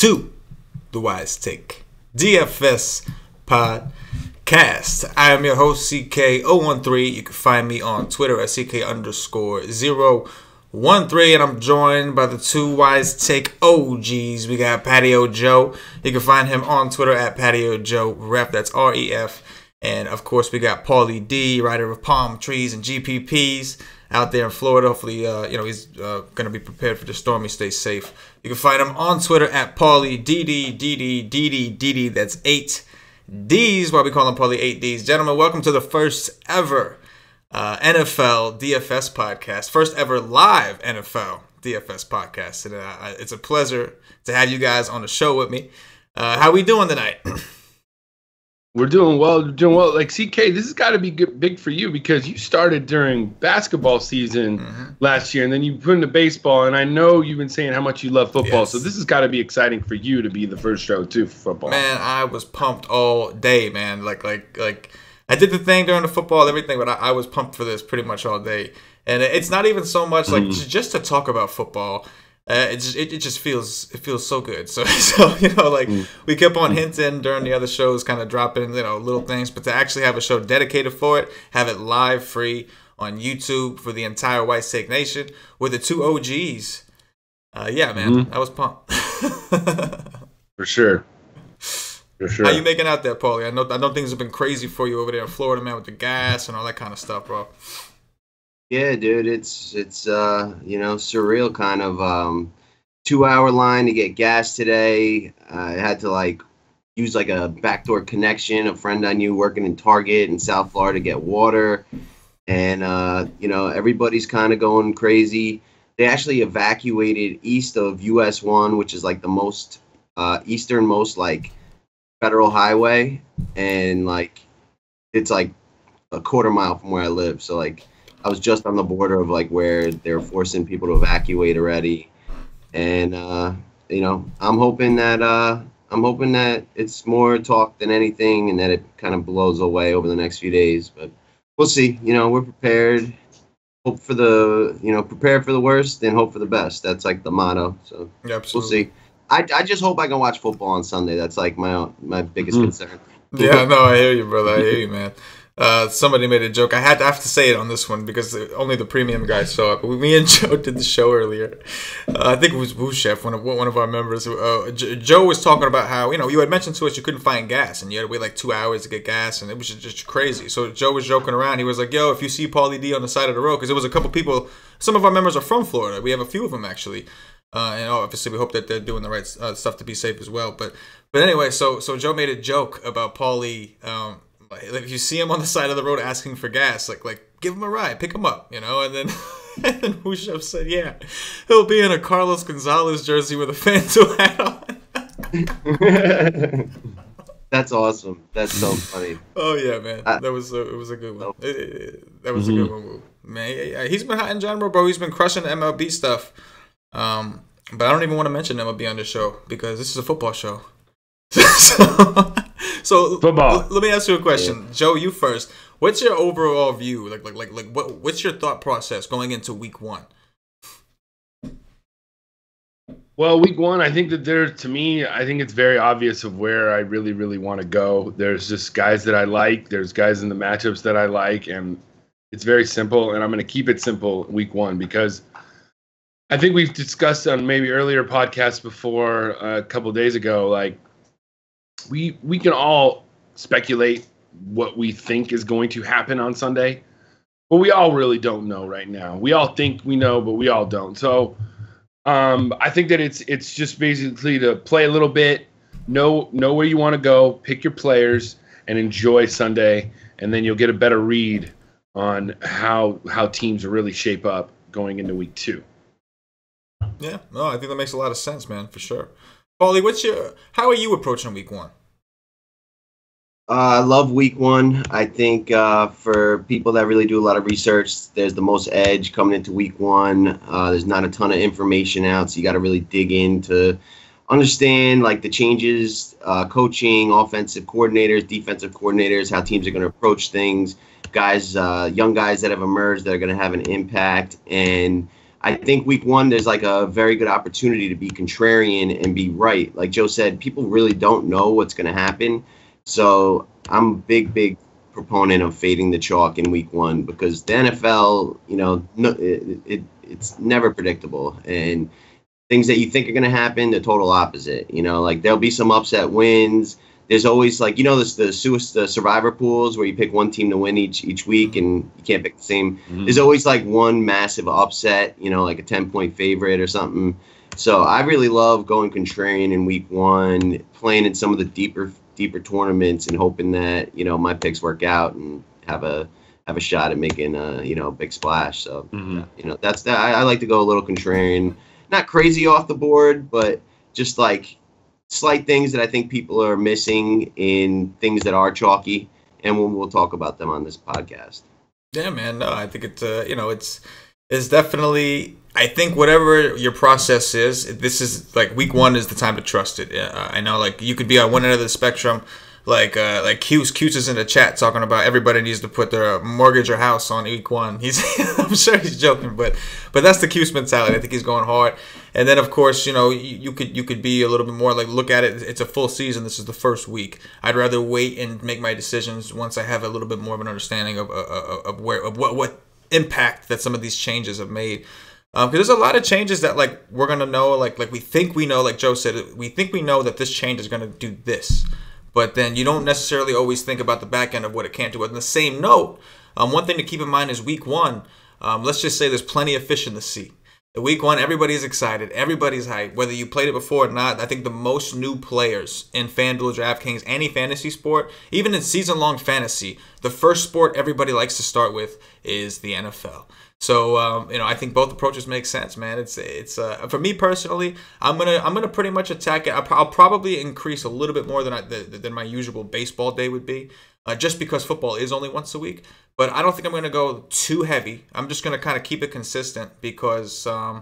to the Wise Take DFS Podcast. I am your host, CK013. You can find me on Twitter at CK_013. And I'm joined by the two Wise Take OGs. We got Patio Joe. You can find him on Twitter at Patio Joe Ref. That's REF. And of course, we got Paulie D, writer of Palm Trees and GPPs, out there in Florida. Hopefully, he's going to be prepared for the storm. He stays safe. You can find him on Twitter at Paulie DD. That's 8 D's. Why we call him Paulie 8 D's. Gentlemen, welcome to the first ever NFL DFS podcast. First ever live NFL DFS podcast. And it's a pleasure to have you guys on the show with me. How we doing tonight? We're doing well. Like, CK, this has got to be big for you because you started during basketball season last year, and then you put into baseball, and I know you've been saying how much you love football, so this has got to be exciting for you to be the first show, too, for football. Man, I was pumped all day, man. Like I did the thing during the football, everything, but I was pumped for this pretty much all day. And it's not even so much like just to talk about football. It just feels so good. So we kept on hinting during the other shows, kind of dropping little things, but to actually have a show dedicated for it, have it live free on YouTube for the entire White Steak Nation with the two OGs. Man, I was pumped. For sure. How you making out there, Paulie? I know things have been crazy for you over there in Florida, man, with the gas and all that kind of stuff, bro. Yeah, dude, it's surreal kind of 2-hour line to get gas today. I had to use a backdoor connection, a friend I knew working in Target in South Florida to get water. And everybody's kind of going crazy. They actually evacuated east of US 1, which is the most easternmost federal highway, and it's a quarter mile from where I live. So I was just on the border of where they're forcing people to evacuate already, and I'm hoping that it's more talk than anything, and that it kind of blows away over the next few days. But we'll see. We're prepared. Hope for the prepare for the worst and hope for the best. That's the motto. So yeah, we'll see. I just hope I can watch football on Sunday. That's my biggest concern. Yeah, no, I hear you, brother. I hear you, man. Somebody made a joke. I have to say it on this one because only the premium guys saw it. But me and Joe did the show earlier. I think it was Woo Chef, one of our members. Joe was talking about how you had mentioned to us you couldn't find gas and you had to wait 2 hours to get gas, and it was just crazy. So Joe was joking around. He was like, "Yo, if you see Paulie D on the side of the road," because there was a couple people. Some of our members are from Florida. We have a few of them actually. And obviously we hope that they're doing the right stuff to be safe as well. But anyway, so Joe made a joke about Paulie. If you see him on the side of the road asking for gas, give him a ride, pick him up, and then Chef said, yeah, he'll be in a Carlos Gonzalez jersey with a Fanto hat on. That's awesome. That's so funny. Oh yeah, man, it was a good one. That was a good one, man. He's been hot in general, bro. He's been crushing the MLB stuff. But I don't even want to mention MLB on this show because this is a football show. So football. Let me ask you a question, Joe. You first. What's your overall view? What's your thought process going into week 1? Well, week 1, I think that I think it's very obvious of where I really, really want to go. There's just guys that I like. There's guys in the matchups that I like, and it's very simple. And I'm going to keep it simple week 1 because I think we've discussed on maybe earlier podcasts before a couple of days ago, we can all speculate what we think is going to happen on Sunday, but we all really don't know right now. We all think we know, but we all don't. So I think that it's just basically to play a little bit, know where you want to go, pick your players, and enjoy Sunday, and then you'll get a better read on how teams really shape up going into week 2. Yeah, no, I think that makes a lot of sense, man, for sure. Paulie, how are you approaching week 1? I love week 1. I think for people that really do a lot of research, there's the most edge coming into week 1. There's not a ton of information out, so you got to really dig in to understand the changes, coaching, offensive coordinators, defensive coordinators, how teams are going to approach things, guys, young guys that have emerged that are going to have an impact, and I think week one, there's like a very good opportunity to be contrarian and be right. Like Joe said, people really don't know what's going to happen. So I'm a big proponent of fading the chalk in week one because the NFL, it's never predictable. And things that you think are going to happen, the total opposite. Like there'll be some upset wins. There's always the survivor pools where you pick one team to win each week and you can't pick the same. Mm-hmm. There's always like one massive upset, like a 10-point favorite or something. So I really love going contrarian in week one, playing in some of the deeper tournaments and hoping that, my picks work out and have a shot at making a big splash. So, that's that. I like to go a little contrarian, not crazy off the board, but just like slight things that I think people are missing in things that are chalky, and we'll talk about them on this podcast. Yeah, man. No, I think it's definitely. I think whatever your process is, this is like week one is the time to trust it. I know, like you could be on one end of the spectrum, like Q's is in the chat talking about everybody needs to put their mortgage or house on week one. I'm sure he's joking, but that's the Q's mentality. I think he's going hard. And then of course, you could be a little bit more like look at it. It's a full season. This is the first week. I'd rather wait and make my decisions once I have a little bit more of an understanding of what impact that some of these changes have made. Because there's a lot of changes that like we're gonna know, like we think we know, like Joe said, we think we know that this change is gonna do this, but then you don't necessarily always think about the back end of what it can't do. On the same note, one thing to keep in mind is week one. Let's just say there's plenty of fish in the sea. The week one, everybody's excited, everybody's hyped. Whether you played it before or not, I think the most new players in FanDuel, DraftKings, any fantasy sport, even in season-long fantasy, the first sport everybody likes to start with is the NFL. So I think both approaches make sense, man. It's for me personally, I'm gonna pretty much attack it. I'll probably increase a little bit more than my usual baseball day would be, just because football is only once a week. But I don't think I'm gonna go too heavy. I'm just gonna kind of keep it consistent because I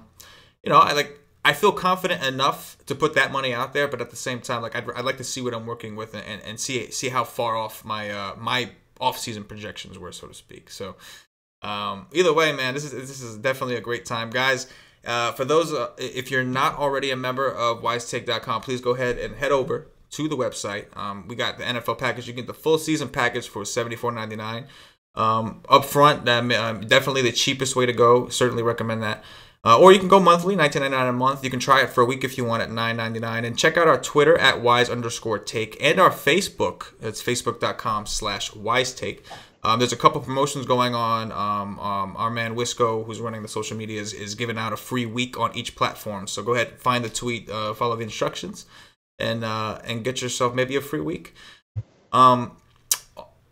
feel confident enough to put that money out there. But at the same time, like I'd like to see what I'm working with and see how far off my my off-season projections were, so to speak. So. Either way, man, this is definitely a great time, guys. For those, if you're not already a member of wisetake.com, please go ahead and head over to the website. We got the NFL package. You can get the full season package for $74.99. Up front, definitely the cheapest way to go. Certainly recommend that. Or you can go monthly, $19.99 a month. You can try it for a week if you want at $9.99. And check out our Twitter at wise_take and our Facebook. It's facebook.com/wisetake. There's a couple promotions going on. Our man Wisco, who's running the social media, is giving out a free week on each platform. So go ahead, find the tweet, follow the instructions, and get yourself maybe a free week.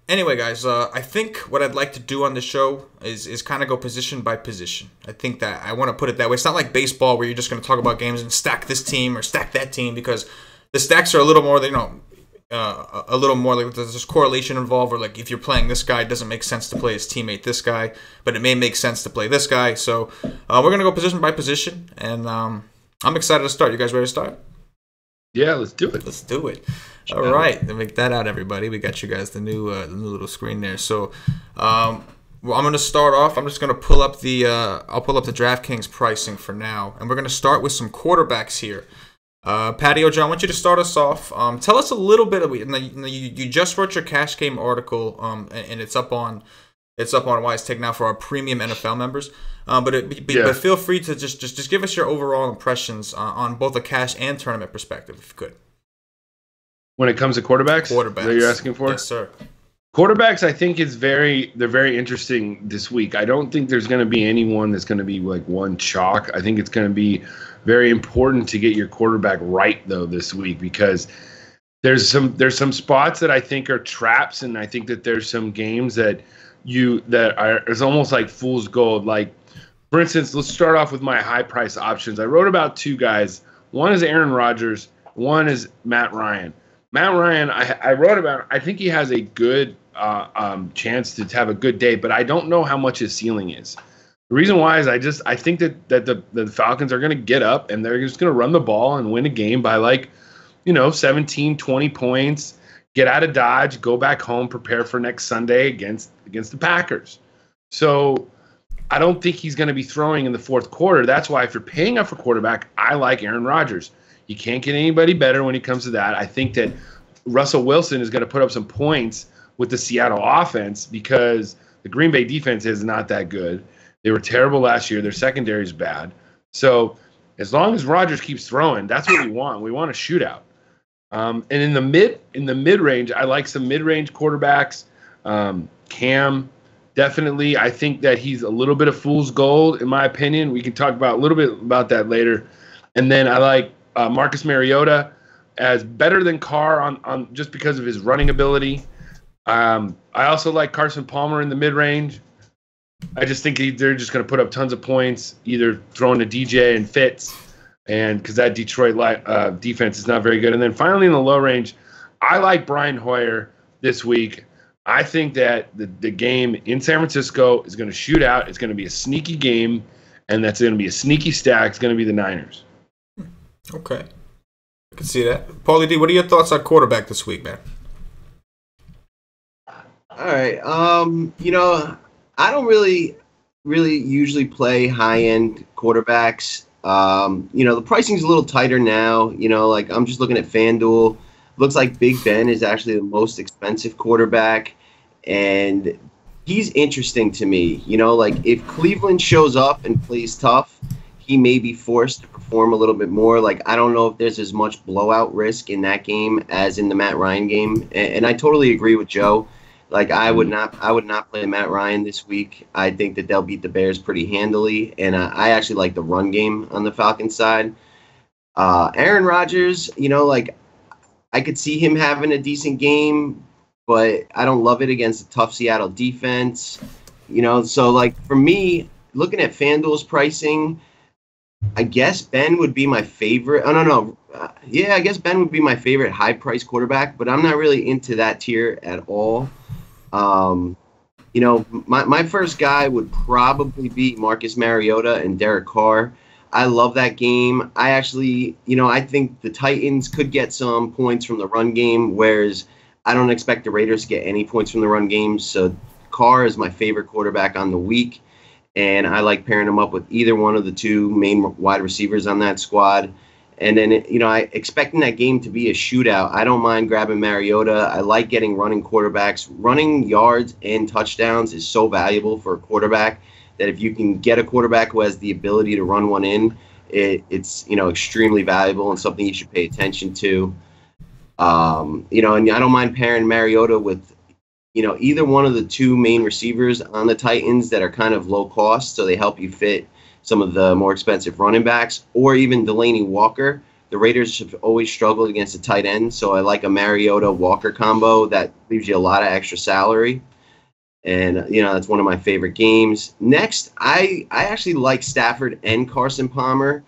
Anyway, guys, I think what I'd like to do on the show is kind of go position by position. I think that I want to put it that way. It's not like baseball where you're just going to talk about games and stack this team or stack that team, because the stacks are a little more, a little more like there's correlation involved, or like if you're playing this guy, it doesn't make sense to play his teammate this guy, but it may make sense to play this guy. So we're gonna go position by position, and I'm excited to start. You guys ready to start? Yeah, let's do it. Let's do it. All right, then make that out, everybody. We got you guys the new little screen there. So well, I'm gonna start off. I'm just gonna pull up the I'll pull up the DraftKings pricing for now, and we're gonna start with some quarterbacks here. Patio, John, I want you to start us off. Tell us a little bit of you just wrote your cash game article, and it's up on Wise Take now for our premium NFL members. But feel free to just give us your overall impressions on both a cash and tournament perspective, if you could. When it comes to quarterbacks, that you're asking for? Yes, sir. Quarterbacks, I think they're very interesting this week. I don't think there's going to be anyone that's going to be like one chalk. I think it's going to be very important to get your quarterback right though this week, because there's some spots that I think are traps, and I think that there's some games that it's almost like fool's gold. Like, for instance, let's start off with my high price options. I wrote about two guys. One is Aaron Rodgers. One is Matt Ryan. Matt Ryan, I wrote about. I think he has a good chance to have a good day, but I don't know how much his ceiling is. The reason why is I think that the Falcons are going to get up and they're just going to run the ball and win a game by 17, 20 points, get out of Dodge, go back home, prepare for next Sunday against the Packers. So I don't think he's going to be throwing in the fourth quarter. That's why if you're paying up for quarterback, I like Aaron Rodgers. You can't get anybody better when it comes to that. I think that Russell Wilson is going to put up some points with the Seattle offense because the Green Bay defense is not that good. They were terrible last year. Their secondary is bad. So as long as Rodgers keeps throwing, that's what we want. We want a shootout. And in the mid range, I like some mid range quarterbacks. Cam, definitely. I think that he's a little bit of fool's gold, in my opinion. We can talk about a little bit about that later. And then I like Marcus Mariota as better than Carr on just because of his running ability. I also like Carson Palmer in the mid range. I just think they're just going to put up tons of points, either throwing to DJ and Fitz, and because that Detroit defense is not very good. And then finally in the low range, I like Brian Hoyer this week. I think that the game in San Francisco is going to shoot out. It's going to be a sneaky game, and that's going to be a sneaky stack. It's going to be the Niners. Okay. I can see that. Paulie D, what are your thoughts on quarterback this week, man? All right. I don't really usually play high-end quarterbacks. The pricing's a little tighter now. Like I'm just looking at FanDuel. Looks like Big Ben is actually the most expensive quarterback, and he's interesting to me. Like if Cleveland shows up and plays tough, he may be forced to perform a little bit more. Like I don't know if there's as much blowout risk in that game as in the Matt Ryan game, and I totally agree with Joe. Like I would not play Matt Ryan this week. I think that they'll beat the Bears pretty handily, and I actually like the run game on the Falcons side. Aaron Rodgers, like I could see him having a decent game, but I don't love it against a tough Seattle defense. So like for me, looking at FanDuel's pricing, I guess Ben would be my favorite. Oh no. I guess Ben would be my favorite high-priced quarterback, but I'm not really into that tier at all. My first guy would probably be Marcus Mariota and Derek Carr. I love that game. I actually, I think the Titans could get some points from the run game, whereas I don't expect the Raiders to get any points from the run game. So Carr is my favorite quarterback on the week, and I like pairing him up with either one of the two main wide receivers on that squad. And then, I expecting that game to be a shootout. I don't mind grabbing Mariota. I like getting running quarterbacks. Running yards and touchdowns is so valuable for a quarterback that if you can get a quarterback who has the ability to run one in, it's extremely valuable and something you should pay attention to. And I don't mind pairing Mariota with, either one of the two main receivers on the Titans that are kind of low cost, so they help you fit some of the more expensive running backs, or even Delaney Walker. The Raiders have always struggled against a tight end, so I like a Mariota-Walker combo that leaves you a lot of extra salary. And, that's one of my favorite games. Next, I actually like Stafford and Carson Palmer.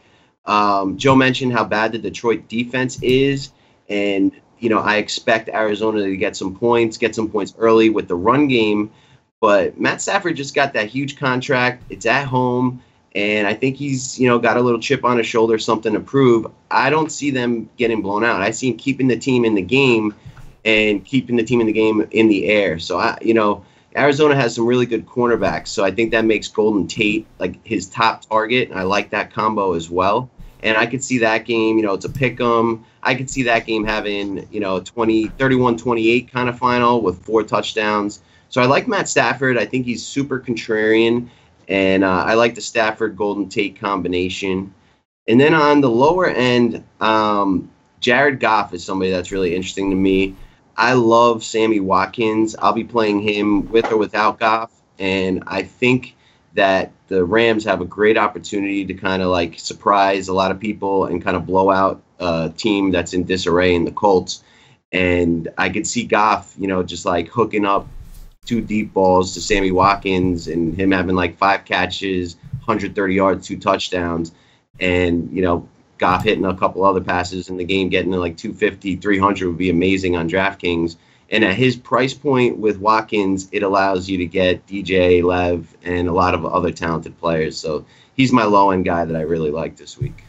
Joe mentioned how bad the Detroit defense is, and, I expect Arizona to get some points early with the run game. But Matt Stafford just got that huge contract. It's at home. And I think he's, got a little chip on his shoulder, something to prove. I don't see them getting blown out. I see him keeping the team in the game and keeping the team in the game in the air. So, Arizona has some really good cornerbacks. So I think that makes Golden Tate like his top target. And I like that combo as well. And I could see that game, it's a pick 'em. I could see that game having, 31-28 kind of final with 4 touchdowns. So I like Matt Stafford. I think he's super contrarian. And I like the Stafford Golden Tate combination. And then on the lower end, Jared Goff is somebody that's really interesting to me. I love Sammy Watkins. I'll be playing him with or without Goff. And I think that the Rams have a great opportunity to kind of like surprise a lot of people and kind of blow out a team that's in disarray in the Colts. And I could see Goff, just like hooking up 2 deep balls to Sammy Watkins and him having like 5 catches, 130 yards, 2 touchdowns, and, Goff hitting a couple other passes in the game, getting to like 250, 300 would be amazing on DraftKings. And at his price point with Watkins, it allows you to get DJ, Lev, and a lot of other talented players. So he's my low-end guy that I really like this week.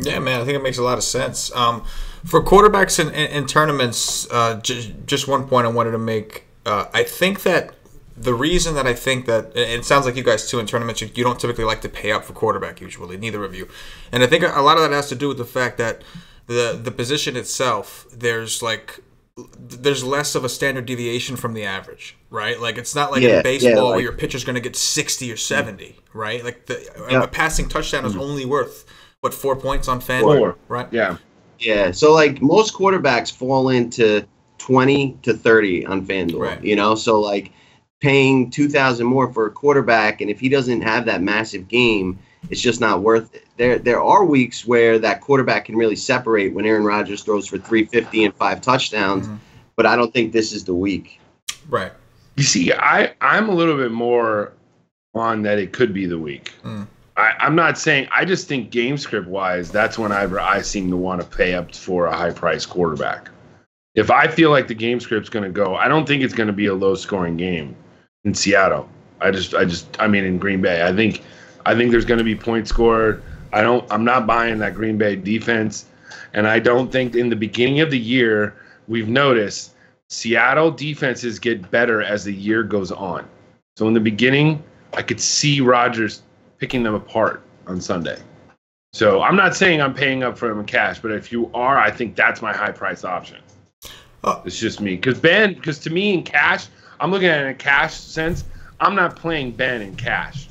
Yeah, man, I think it makes a lot of sense. For quarterbacks in tournaments, just one point I wanted to make. I think that the reason that I think that it sounds like you guys too in tournaments, you don't typically like to pay up for quarterback usually, neither of you, and I think a lot of that has to do with the fact that the position itself, there's less of a standard deviation from the average, right? Like it's not like in baseball where your pitcher's going to get 60 or 70, right? Like a passing touchdown is only worth 4 points on FanDuel, right? Yeah. So like most quarterbacks fall into 20 to 30 on FanDuel, right. So like paying $2,000 more for a quarterback, and if he doesn't have that massive game, it's just not worth it. There are weeks where that quarterback can really separate when Aaron Rodgers throws for 350 and 5 touchdowns, but I don't think this is the week. Right. You see, I'm a little bit more on that it could be the week. I'm not saying, I just think game script wise, that's whenever I seem to want to pay up for a high price quarterback. If I feel like the game script's going to go, I don't think it's going to be a low scoring game in Seattle. I mean, in Green Bay, I think there's going to be points scored. I'm not buying that Green Bay defense. And I don't think in the beginning of the year, we've noticed Seattle defenses get better as the year goes on. So in the beginning, I could see Rodgers picking them apart on Sunday. So I'm not saying I'm paying up for them in cash, but if you are, I think that's my high price option. It's just me. Because to me in cash, I'm looking at it in a cash sense. I'm not playing Ben in cash.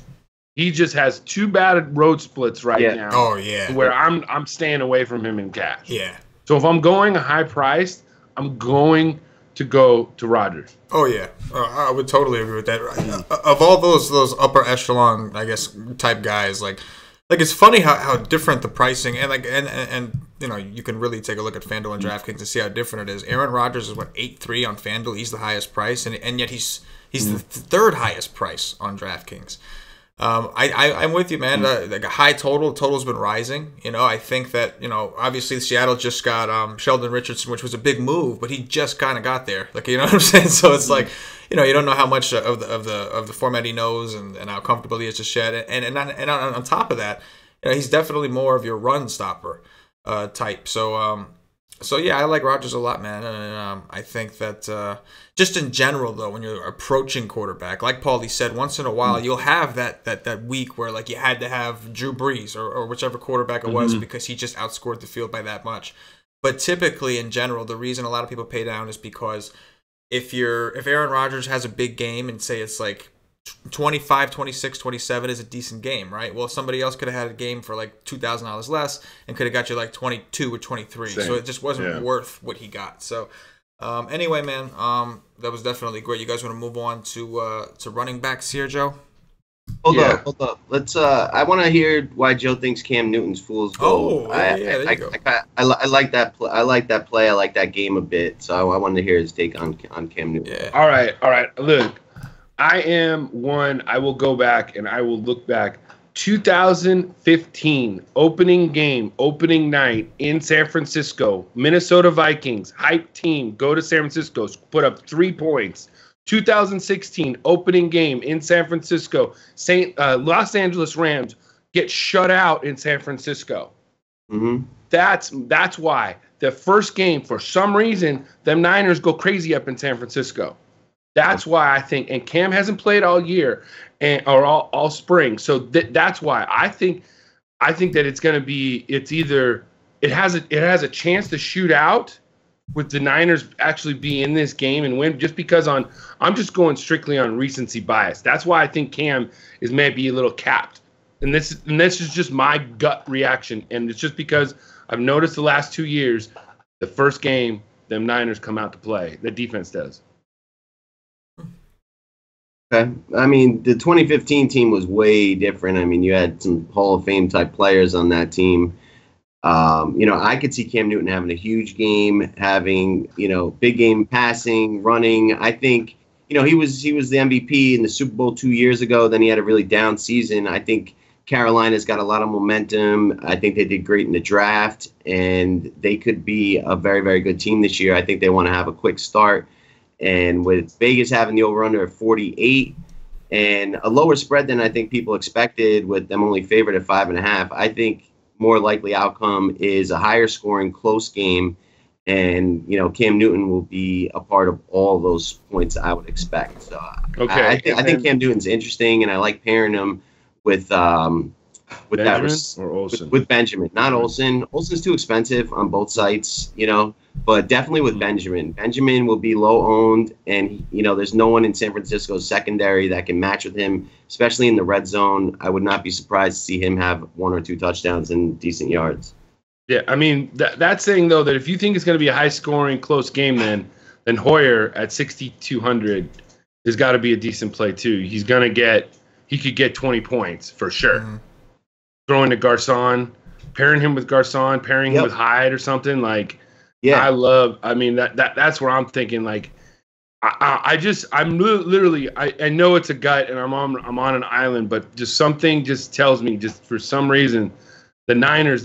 He just has 2 bad road splits now. Oh, yeah. Where I'm staying away from him in cash. Yeah. So if I'm going a high price, I'm going to go to Rodgers. Oh, yeah. I would totally agree with that. Of all those upper echelon, I guess, type guys, like it's funny how different the pricing and you can really take a look at FanDuel and DraftKings to see how different it is. Aaron Rodgers is 8.3 on FanDuel. He's the highest price, and yet he's the third highest price on DraftKings. I'm with you, man. Like a high total's been rising. I think that obviously Seattle just got Sheldon Richardson, which was a big move, but he just kind of got there. Like what I'm saying. So it's like you don't know how much of the format he knows and how comfortable he is to shed. And on top of that, he's definitely more of your run stopper type. So yeah, I like Rodgers a lot, man. And I think that just in general, though, when you're approaching quarterback, like Paulie said, once in a while you'll have that week where like you had to have Drew Brees or whichever quarterback it was because he just outscored the field by that much. But typically, in general, the reason a lot of people pay down is because if Aaron Rodgers has a big game and say it's like 25, 26, 27 is a decent game, right? Well, somebody else could have had a game for like $2,000 less and could have got you like 22 or 23. Same. So it just wasn't worth what he got. So anyway, man, that was definitely great. You guys want to move on to running backs here, Joe? Hold up. Let's. I want to hear why Joe thinks Cam Newton's fool's gold. There you go. I like that. I like that play. I like that game a bit. So I wanted to hear his take on Cam Newton. Yeah. All right. Look. I will go back and I will look back. 2015, opening night in San Francisco, Minnesota Vikings, hype team, go to San Francisco, put up 3 points. 2016, opening game in San Francisco, Los Angeles Rams get shut out in San Francisco. That's why the first game, for some reason, them Niners go crazy up in San Francisco. That's why I think, and Cam hasn't played all year or all spring, so that's why I think that it's going to be. It's either it has a chance to shoot out with the Niners actually be in this game and win. Just because I'm just going strictly on recency bias. That's why I think Cam is maybe a little capped, and this is just my gut reaction, and it's just because I've noticed the last 2 years, the first game, them Niners come out to play. The defense does. Okay. I mean, the 2015 team was way different. I mean, you had some Hall of Fame type players on that team. I could see Cam Newton having a huge game, having, big game passing, running. I think, he was the MVP in the Super Bowl 2 years ago. Then he had a really down season. I think Carolina's got a lot of momentum. I think they did great in the draft, and they could be a very, very good team this year. I think they want to have a quick start. And with Vegas having the over-under of 48 and a lower spread than I think people expected, with them only favored at 5.5, I think more likely outcome is a higher scoring close game. And, Cam Newton will be a part of all those points I would expect. So I think Cam Newton's interesting, and I like pairing him with Benjamin or Olsen? With Benjamin, not Olsen. Olsen's too expensive on both sites, but definitely with Benjamin. Benjamin will be low owned, and, there's no one in San Francisco's secondary that can match with him, especially in the red zone. I would not be surprised to see him have 1 or 2 touchdowns and decent yards. Yeah, I mean, that's saying, though, that if you think it's going to be a high-scoring, close game, then Hoyer at 6,200 has got to be a decent play, too. He could get 20 points for sure. Mm-hmm. Throwing to Garcon, pairing him with Garcon, pairing him with Hyde or something. Like, yeah, that's where I'm thinking, like, I know it's a gut and I'm on an island, but just something just tells me, just for some reason, the Niners,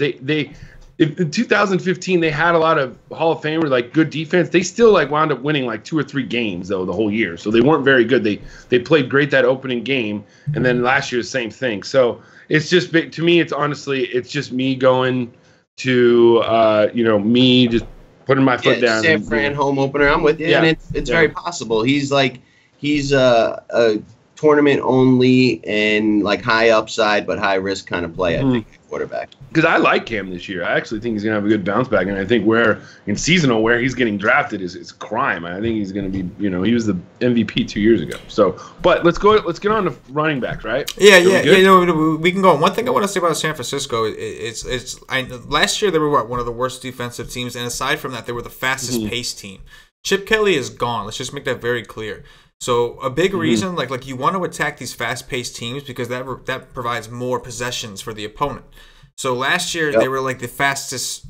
in 2015, they had a lot of Hall of Famer, like, good defense. They still, like, wound up winning, like, 2 or 3 games, though, the whole year. So they weren't very good. They played great that opening game, and then last year, the same thing. So it's just, to me, it's just me going to, me just putting my foot down. San Fran home opener. I'm with you, and it's very possible. He's a tournament only and, like, high upside but high risk kind of play, I think, quarterback. Because I like Cam this year. I actually think he's going to have a good bounce back. And I think where he's getting drafted is a crime. I think he's going to be, he was the MVP 2 years ago. So, but let's get on to running backs, right? Yeah. We can go on. One thing I want to say about San Francisco is last year they were one of the worst defensive teams. And aside from that, they were the fastest paced team. Chip Kelly is gone. Let's just make that very clear. So a big reason, like you want to attack these fast-paced teams because that provides more possessions for the opponent. So last year they were like the fastest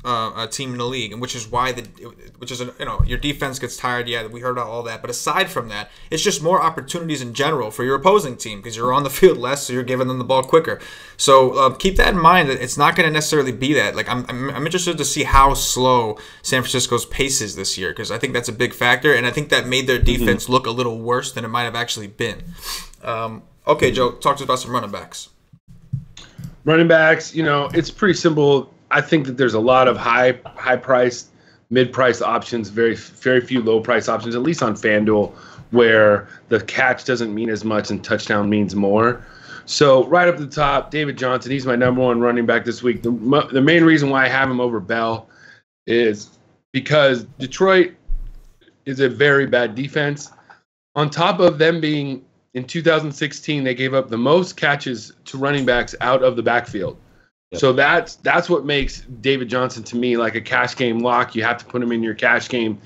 team in the league, and which is your defense gets tired. Yeah, we heard about all that, but aside from that, it's just more opportunities in general for your opposing team because you're on the field less, so you're giving them the ball quicker. So keep that in mind. That it's not going to necessarily be that. Like I'm interested to see how slow San Francisco's pace is this year because I think that's a big factor, and I think that made their defense look a little worse than it might have actually been. Okay, Joe, talk to us about some running backs. Running backs, it's pretty simple. I think that there's a lot of high-priced, mid-priced options, very few low-priced options, at least on FanDuel, where the catch doesn't mean as much and touchdown means more. So right up the top, David Johnson, he's my number 1 running back this week. The main reason why I have him over Bell is because Detroit is a very bad defense. On top of them being in 2016, they gave up the most catches to running backs out of the backfield. Yep. So that's what makes David Johnson to me like a cash game lock. You have to put him in your cash game.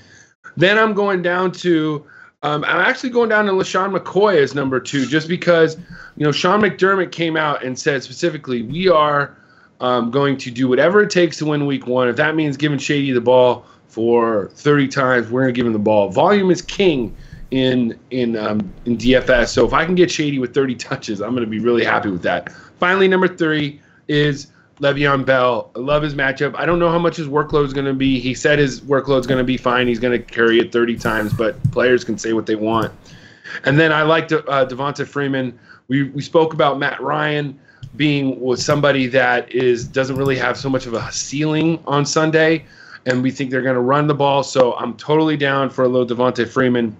Then I'm going down to I'm actually going down to LaShawn McCoy as number 2 just because, Sean McDermott came out and said specifically, we are going to do whatever it takes to win week 1. If that means giving Shady the ball for 30 times, we're going to give him the ball. Volume is king in DFS. So if I can get Shady with 30 touches, I'm going to be really happy with that. Finally, number 3 is Le'Veon Bell. I love his matchup. I don't know how much his workload is going to be. He said his workload is going to be fine. He's going to carry it 30 times, but players can say what they want. And then I like Devonta Freeman. We spoke about Matt Ryan being with somebody that doesn't really have so much of a ceiling on Sunday, and we think they're going to run the ball. So I'm totally down for a little Devonta Freeman.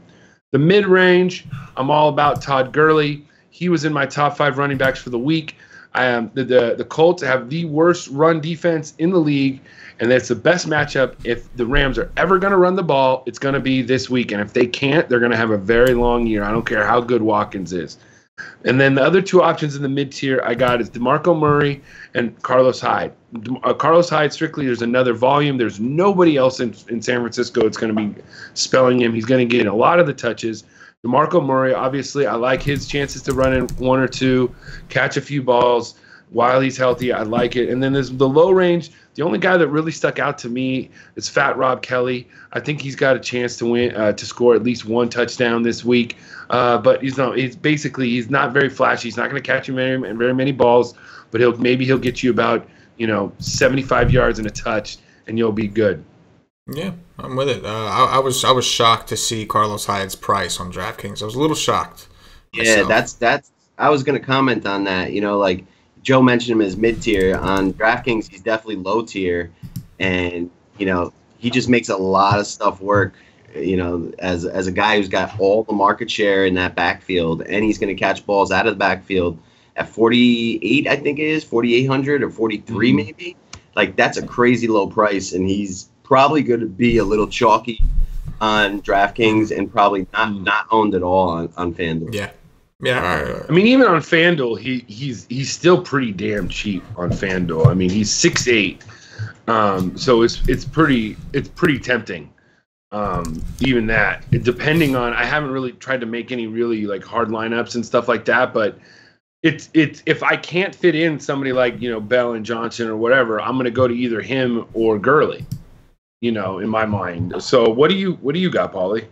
The mid-range, I'm all about Todd Gurley. He was in my top 5 running backs for the week. The Colts have the worst run defense in the league, and that's the best matchup. If the Rams are ever going to run the ball, it's going to be this week. And if they can't, they're going to have a very long year. I don't care how good Watkins is. And then the other 2 options in the mid-tier I got is DeMarco Murray and Carlos Hyde. Carlos Hyde, strictly, there's another volume. There's nobody else in San Francisco that's going to be spelling him. He's going to get a lot of the touches. DeMarco Murray, obviously, I like his chances to run in 1 or 2, catch a few balls while he's healthy. I like it. And then there's the low range. The only guy that really stuck out to me is Fat Rob Kelly. I think he's got a chance to win, to score at least 1 touchdown this week. But he's not very flashy. He's not going to catch you very many balls, but he'll get you about 75 yards and a touch, and you'll be good. Yeah, I'm with it. I was shocked to see Carlos Hyde's price on DraftKings. I was a little shocked. Yeah, myself. that's. I was going to comment on that. Like Joe mentioned him as mid tier on DraftKings. He's definitely low tier, and he just makes a lot of stuff work. As a guy who's got all the market share in that backfield, and he's going to catch balls out of the backfield at 48, I think it is 4,800 or 43 maybe. Like, that's a crazy low price, and he's probably going to be a little chalky on DraftKings and probably not owned at all on FanDuel. Yeah. I mean, even on FanDuel, he's still pretty damn cheap on FanDuel. I mean, he's 6'8", so it's pretty tempting. Even that, depending on, I haven't really tried to make any really like hard lineups and stuff like that, but it's if I can't fit in somebody like Bell and Johnson or whatever, I'm gonna go to either him or Gurley, in my mind. So what do you got, Paulie?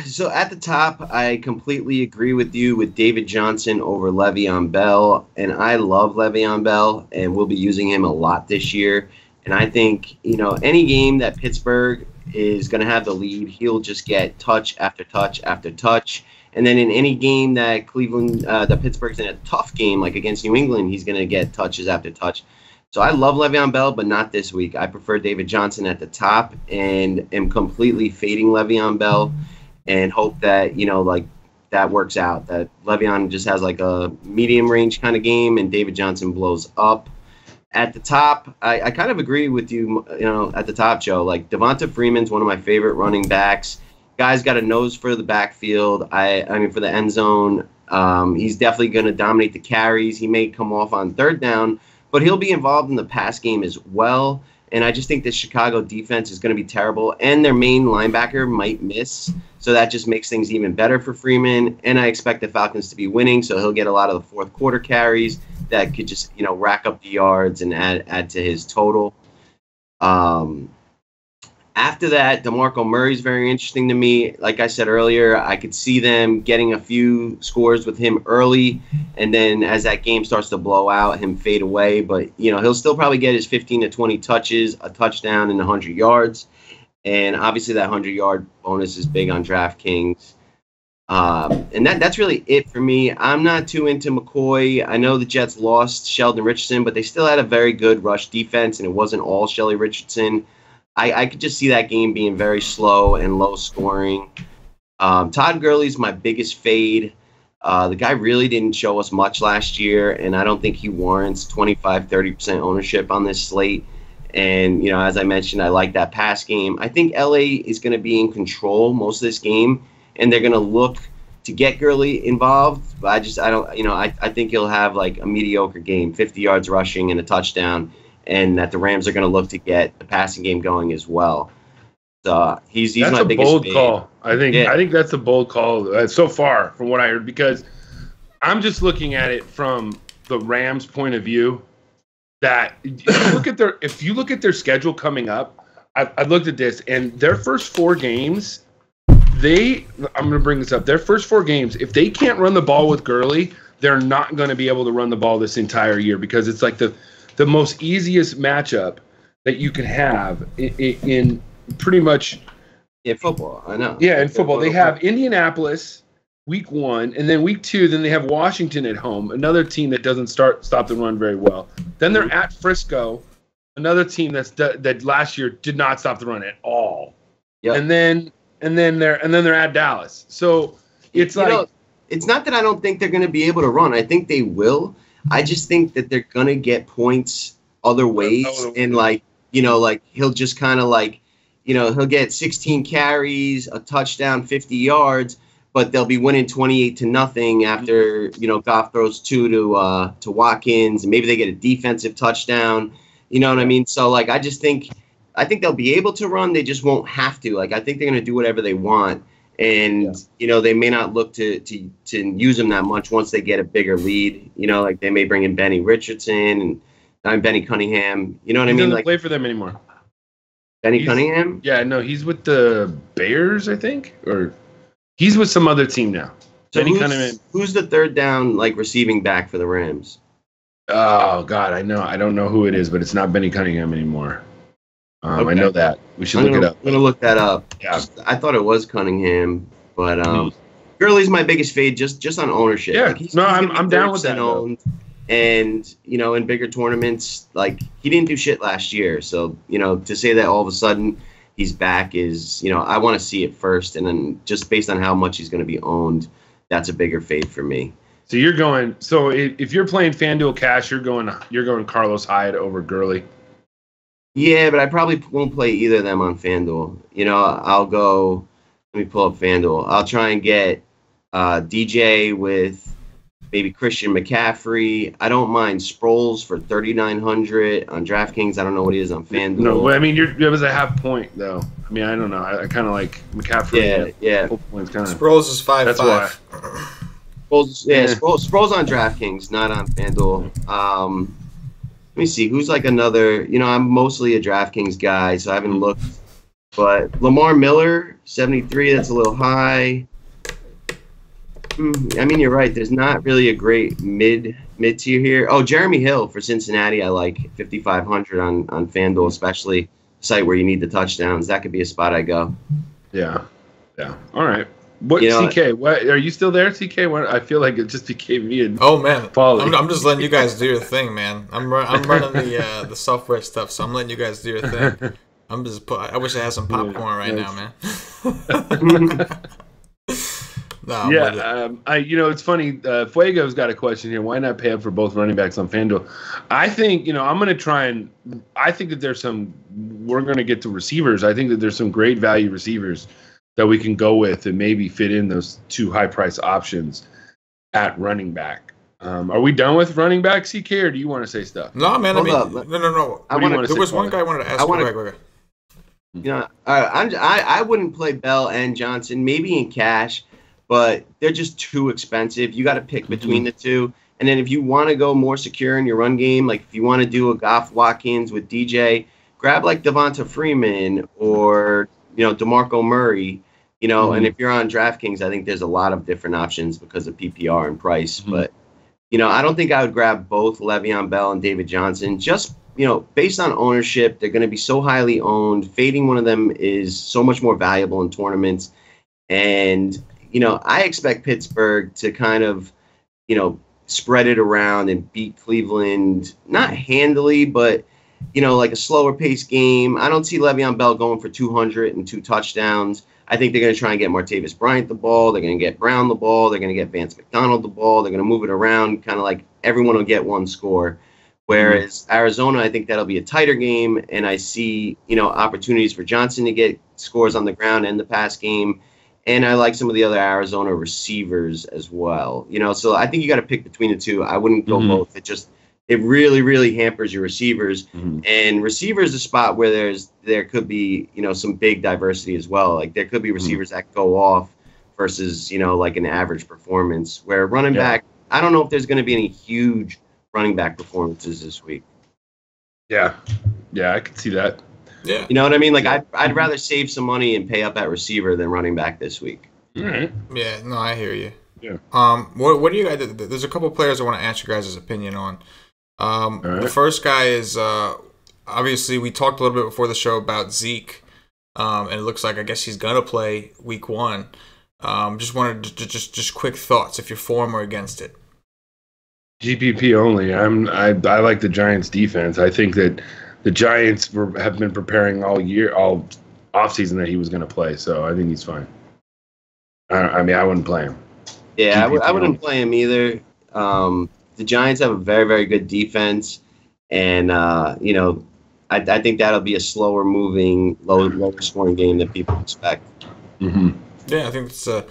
So at the top, I completely agree with you with David Johnson over Le'Veon Bell, and I love Le'Veon Bell, and we'll be using him a lot this year. And I think, any game that Pittsburgh is going to have the lead, he'll just get touch after touch after touch. And then in any game that that Pittsburgh's in a tough game, like against New England, he's going to get touches after touch. So I love Le'Veon Bell, but not this week. I prefer David Johnson at the top and am completely fading Le'Veon Bell and hope that, that works out, that Le'Veon just has like a medium range kind of game and David Johnson blows up. At the top, I kind of agree with you, at the top, Joe. Like, Devonta Freeman's one of my favorite running backs. Guy's got a nose for the backfield. I mean, for the end zone. He's definitely going to dominate the carries. He may come off on third down, but he'll be involved in the pass game as well. And I just think the Chicago defense is going to be terrible, and their main linebacker might miss. So that just makes things even better for Freeman. And I expect the Falcons to be winning, so he'll get a lot of the fourth quarter carries that could just, rack up the yards and add to his total. After that, DeMarco Murray's very interesting to me. Like I said earlier, I could see them getting a few scores with him early, and then as that game starts to blow out, him fade away. But, he'll still probably get his 15 to 20 touches, a touchdown, and 100 yards. And obviously that 100-yard bonus is big on DraftKings. And that's really it for me. I'm not too into McCoy. I know the Jets lost Sheldon Richardson, but they still had a very good rush defense, and it wasn't all Shelly Richardson. I could just see that game being very slow and low scoring. Todd Gurley's my biggest fade. The guy really didn't show us much last year, and I don't think he warrants 25-30% ownership on this slate. And, as I mentioned, I like that pass game. I think LA is going to be in control most of this game, and they're going to look to get Gurley involved. But I think he'll have like a mediocre game, 50 yards rushing and a touchdown, and that the Rams are going to look to get the passing game going as well. So he's that's my biggest bold fade. Call. I think that's a bold call so far from what I heard, because I'm just looking at it from the Rams' point of view. That if you look at their schedule coming up, I looked at this, and their first 4 games, I'm going to bring this up. Their first 4 games, if they can't run the ball with Gurley, they're not going to be able to run the ball this entire year, because it's like the most easiest matchup that you can have in pretty much in football. I know. Yeah, in football. They have Indianapolis week 1, and then week 2, then they have Washington at home, another team that doesn't stop the run very well. Then they're at Frisco, another team that last year did not stop the run at all. Yep. And then they're at Dallas. So it's it's not that I don't think they're going to be able to run. I think they will. I just think that they're going to get points other ways. And he'll just kind of he'll get 16 carries, a touchdown, 50 yards, but they'll be winning 28-0 after, Goff throws 2 to Watkins, and maybe they get a defensive touchdown. You know what I mean? So I think they'll be able to run. They just won't have to. I think they're going to do whatever they want. And, they may not look to use them that much once they get a bigger lead. They may bring in Benny Richardson and Benny Cunningham. You know what I mean? He doesn't play for them anymore. Benny Cunningham? Yeah, no, he's with the Bears, I think. Or he's with some other team now. So who's the third down, receiving back for the Rams? Oh, God, I know. I don't know who it is, but it's not Benny Cunningham anymore. Okay. I know that. We should look it up. I'm going to look that up. Yeah. I thought it was Cunningham, but Gurley's my biggest fade just on ownership. Yeah, I'm down with that. And, in bigger tournaments, like, he didn't do shit last year. So, to say that all of a sudden he's back is, I want to see it first. And then just based on how much he's going to be owned, that's a bigger fade for me. So if you're playing FanDuel cash, you're going Carlos Hyde over Gurley. Yeah, but I probably won't play either of them on FanDuel. I'll go, let me pull up FanDuel. I'll try and get DJ with maybe Christian McCaffrey. I don't mind Sproles for 3,900 on DraftKings. I don't know what he is on FanDuel. No, but I mean, it was a half point though. I mean, I don't know. I kind of like McCaffrey. Yeah. Points kinda, Sproles is 5-5. That's why. Sproles on DraftKings, not on FanDuel. Let me see who's like another. I'm mostly a DraftKings guy, so I haven't looked. But Lamar Miller, 73. That's a little high. I mean, you're right. There's not really a great mid tier here. Oh, Jeremy Hill for Cincinnati. I like 5,500 on FanDuel, especially site where you need the touchdowns. That could be a spot I go. Yeah. All right. What CK? What are you still there, CK? What, I feel like it just became me and Paulie. I'm just letting you guys do your thing, man. I'm running the software stuff, so I'm letting you guys do your thing. I wish I had some popcorn right now, man. No, it's funny. Fuego's got a question here. Why not pay up for both running backs on FanDuel? I think, I'm going to try and I think that we're going to get to receivers. I think that there's some great value receivers that we can go with and maybe fit in those two high price options at running back. Are we done with running back, CK, or do you want to say stuff? No, man. No. There was one guy I wanted to ask. I wouldn't play Bell and Johnson, maybe in cash, but they're just too expensive. You got to pick between the two. And then if you want to go more secure in your run game, like if you want to do a Goff Watkins with DJ, grab like Devonta Freeman or, DeMarco Murray, and if you're on DraftKings, I think there's a lot of different options because of PPR and price. But, I don't think I would grab both Le'Veon Bell and David Johnson. Just, based on ownership, they're going to be so highly owned. Fading one of them is so much more valuable in tournaments. And, I expect Pittsburgh to kind of, spread it around and beat Cleveland, not handily, but, like a slower paced game. I don't see Le'Veon Bell going for 200 and 2 touchdowns. I think they're going to try and get Martavis Bryant the ball. They're going to get Brown the ball. They're going to get Vance McDonald the ball. They're going to move it around, kind of like everyone will get one score. Whereas Arizona, I think that'll be a tighter game, and I see, opportunities for Johnson to get scores on the ground and the pass game. And I like some of the other Arizona receivers as well. So I think you got to pick between the two. I wouldn't go both. It really, really hampers your receivers. And receivers is a spot where there could be, some big diversity as well. Like there could be receivers that go off versus, like an average performance. Where running back, I don't know if there's going to be any huge running back performances this week. Yeah, I could see that. Yeah. You know what I mean? Like I'd rather save some money and pay up at receiver than running back this week. All right. Yeah, no, I hear you. Yeah. What do you guys? There's a couple players I want to ask your guys' opinion on. Right. The first guy is obviously we talked a little bit before the show about Zeke, and it looks like I guess he's gonna play week 1. Just wanted to just quick thoughts if you're for him or against it. GPP only. I like the Giants defense. I think that the Giants have been preparing all offseason that he was going to play, so I think he's fine. I wouldn't play him. Yeah, I wouldn't play him either. The Giants have a very, very good defense, and I think that'll be a slower moving, lower scoring game than people expect. Yeah, I think it's a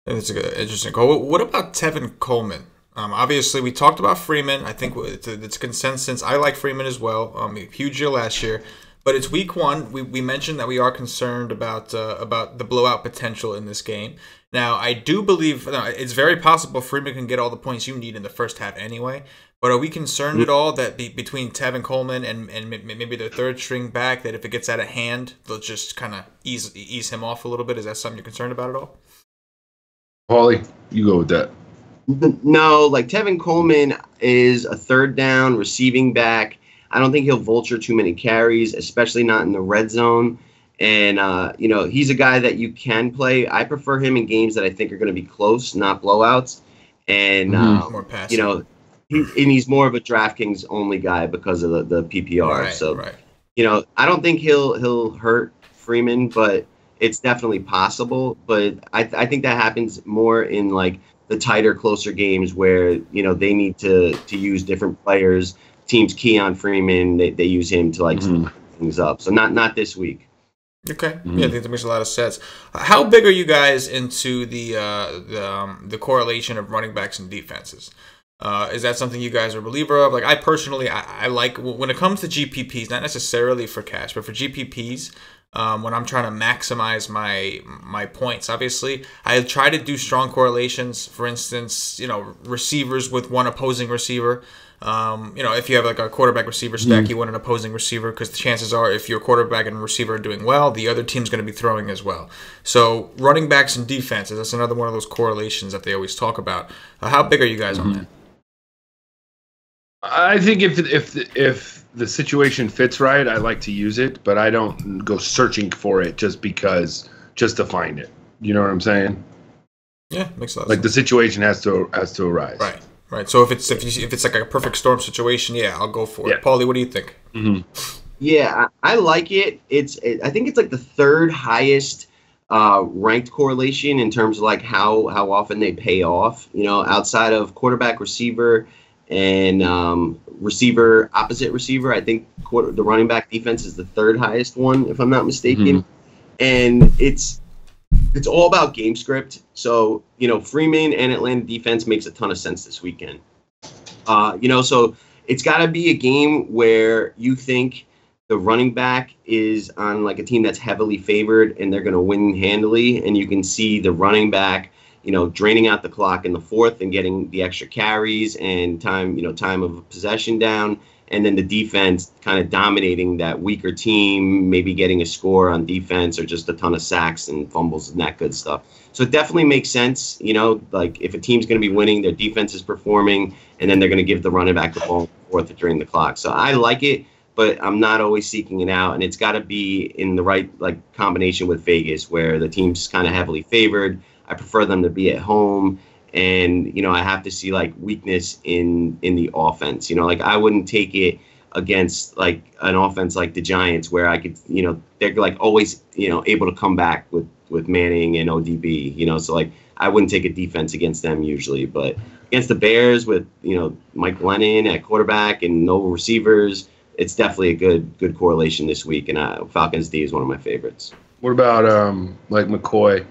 good, interesting call. What about Tevin Coleman? Obviously, we talked about Freeman. I think it's consensus. I like Freeman as well. Huge year last year. But it's week 1. We mentioned that we are concerned about the blowout potential in this game. Now, I do believe it's very possible Freeman can get all the points you need in the first half anyway. But are we concerned at all that between Tevin Coleman and maybe their third string back, that if it gets out of hand, they'll just kind of ease him off a little bit? Is that something you're concerned about at all? Paulie, you go with that. No, like Tevin Coleman is a third down receiving back. I don't think he'll vulture too many carries, especially not in the red zone. And, he's a guy that you can play. I prefer him in games that I think are going to be close, not blowouts. And, more passive. he's more of a DraftKings only guy because of the PPR. Right, so, right. I don't think he'll hurt Freeman, but it's definitely possible. But I think that happens more in like the tighter, closer games where they need to use different players. Teams key on Freeman, they use him to like speed things up. So not this week. Okay, yeah, I think that makes a lot of sense. How big are you guys into the correlation of running backs and defenses? Is that something you guys are a believer of? Like I personally, I like when it comes to GPPs, not necessarily for cash, but for GPPs. When I'm trying to maximize my points, obviously, I try to do strong correlations. For instance, receivers with one opposing receiver. If you have like a quarterback receiver stack, you want an opposing receiver because the chances are if your quarterback and receiver are doing well, the other team's going to be throwing as well. So running backs and defenses, that's another one of those correlations that they always talk about. How big are you guys on that? I think if the situation fits right, I like to use it, but I don't go searching for it just to find it. You know what I'm saying? Yeah, makes a lot of like sense. The situation has to arise. Right. So if it's like a perfect storm situation, yeah, I'll go for it. Paulie, what do you think? Yeah, I like it. I think it's like the third highest ranked correlation in terms of like how often they pay off. Outside of quarterback, receiver, and receiver, opposite receiver. I think the running back defense is the third highest one, if I'm not mistaken. And it's all about game script. So, Freeman and Atlanta defense makes a ton of sense this weekend. So it's got to be a game where you think the running back is on like a team that's heavily favored and they're going to win handily. And you can see the running back, draining out the clock in the fourth and getting the extra carries and time of possession down. And then the defense kind of dominating that weaker team, maybe getting a score on defense or just a ton of sacks and fumbles and that good stuff. So it definitely makes sense, like if a team's going to be winning, their defense is performing, and then they're going to give the running back the ball in the fourth during the clock. So I like it, but I'm not always seeking it out. And it's got to be in the right combination with Vegas where the team's kind of heavily favored. I prefer them to be at home. And, I have to see weakness in the offense. I wouldn't take it against an offense like the Giants where I could, they're always, able to come back with Manning and ODB, so I wouldn't take a defense against them usually. But against the Bears with, Mike Glennon at quarterback and no receivers, it's definitely a good correlation this week. And Falcons D is one of my favorites. What about McCoy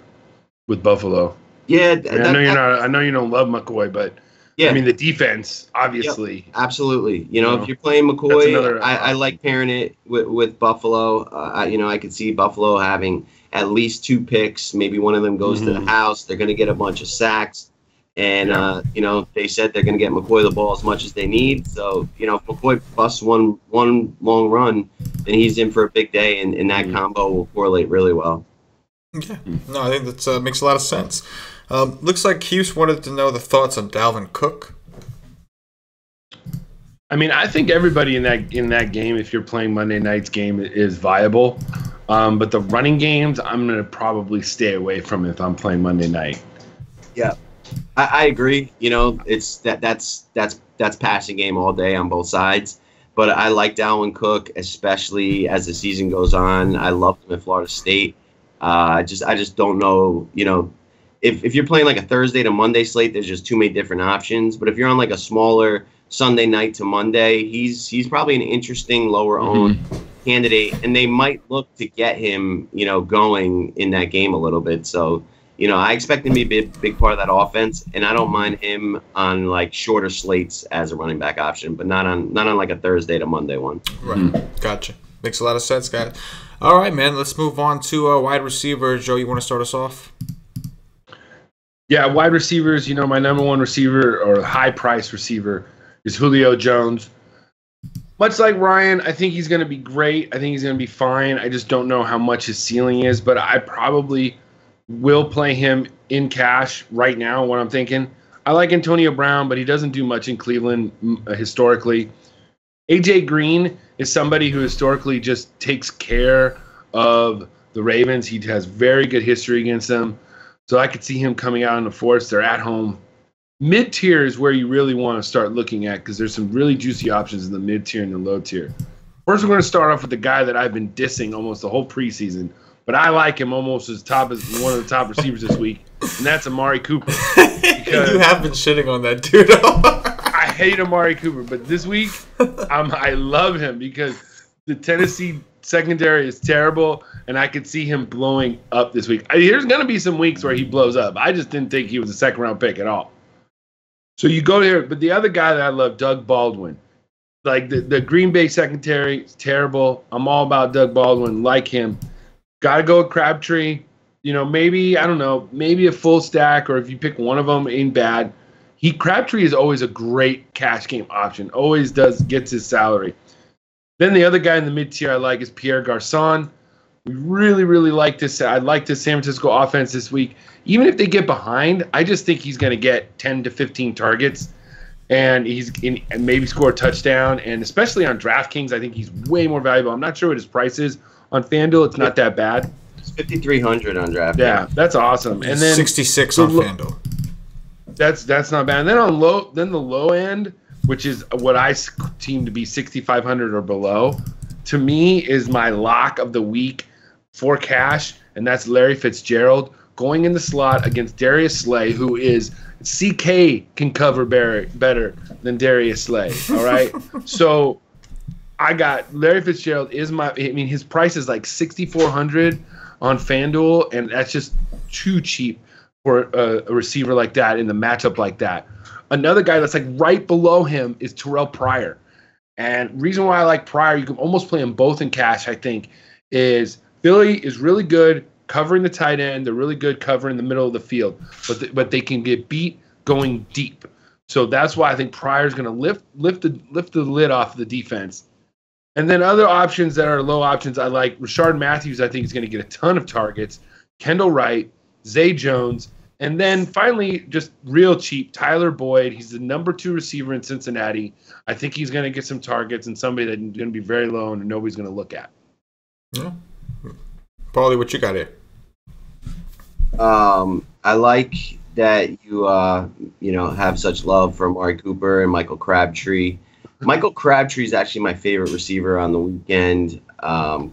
with Buffalo? Yeah, I know you don't love McCoy, but yeah, I mean the defense, obviously. Yep, absolutely. If you're playing McCoy, I like pairing it with Buffalo. I could see Buffalo having at least 2 picks. Maybe one of them goes to the house. They're going to get a bunch of sacks, and they said they're going to get McCoy the ball as much as they need. So if McCoy busts one long run, then he's in for a big day, and that combo will correlate really well. Yeah, no, I think that makes a lot of sense. Looks like Hughes wanted to know the thoughts on Dalvin Cook. I mean, I think everybody in that game, if you're playing Monday night's game, is viable. But the running games, I'm going to probably stay away from if I'm playing Monday night. Yeah, I agree. It's that's passing game all day on both sides. But I like Dalvin Cook, especially as the season goes on. I loved him at Florida State. I just don't know, if you're playing a Thursday to Monday slate, there's just too many different options. But if you're on a smaller Sunday night to Monday, he's probably an interesting lower owned candidate, and they might look to get him, going in that game a little bit. So, I expect him to be a big part of that offense, and I don't mind him on shorter slates as a running back option, but not on a Thursday to Monday one. Right. Gotcha. Makes a lot of sense, guys. All right, man. Let's move on to wide receiver. Joe, you want to start us off? Yeah, wide receivers. My number one receiver or high price receiver is Julio Jones. Much like Ryan, I think he's going to be great. I think he's going to be fine. I just don't know how much his ceiling is, but I probably will play him in cash right now, what I'm thinking. I like Antonio Brown, but he doesn't do much in Cleveland historically. A.J. Green is somebody who historically just takes care of the Ravens. He has very good history against them. So I could see him coming out in the fourth. They're at home. Mid-tier is where you really want to start looking at because there's some really juicy options in the mid-tier and the low-tier. First, we're going to start off with the guy that I've been dissing almost the whole preseason, but I like him almost as one of the top receivers this week, and that's Amari Cooper. You have been shitting on that dude. I hate Amari Cooper, but this week I love him because the Tennessee secondary is terrible, and I could see him blowing up this week. There's going to be some weeks where he blows up. I just didn't think he was a second-round pick at all. So you go there, but the other guy that I love, Doug Baldwin. Like the Green Bay secondary is terrible. I'm all about Doug Baldwin, like him. Got to go with Crabtree. Maybe, I don't know, maybe a full stack, or if you pick one of them, ain't bad. Crabtree is always a great cash game option. Always gets his salary. Then the other guy in the mid-tier I like is Pierre Garçon. We really, really like this. I like this San Francisco offense this week. Even if they get behind, I just think he's going to get 10 to 15 targets. And maybe score a touchdown. And especially on DraftKings, I think he's way more valuable. I'm not sure what his price is. On FanDuel, it's not that bad. It's $5,300 on DraftKings. Yeah, that's awesome. And then 66 on FanDuel. That's not bad. And then the low end, which is what I seem to be 6,500 or below, to me is my lock of the week for cash, and that's Larry Fitzgerald going in the slot against Darius Slay, who is CK can cover better than Darius Slay. All right, so I got Larry Fitzgerald his price is like 6,400 on FanDuel, and that's just too cheap for a receiver like that in the matchup like that. Another guy that's like right below him is Terrell Pryor, and reason why I like Pryor, you can almost play them both in cash. I think is Philly is really good covering the tight end. They're really good covering the middle of the field, but they can get beat going deep. So that's why I think Pryor's going to lift the lid off the defense. And then other options that are low options, I like Rashard Matthews. I think is going to get a ton of targets. Kendall Wright, Zay Jones, and then finally, just real cheap, Tyler Boyd. He's the number 2 receiver in Cincinnati. I think he's going to get some targets and somebody that's going to be very low and nobody's going to look at. Yeah. Paulie, what you got here? I like that you have such love for Amari Cooper and Michael Crabtree. Michael Crabtree is actually my favorite receiver on the weekend.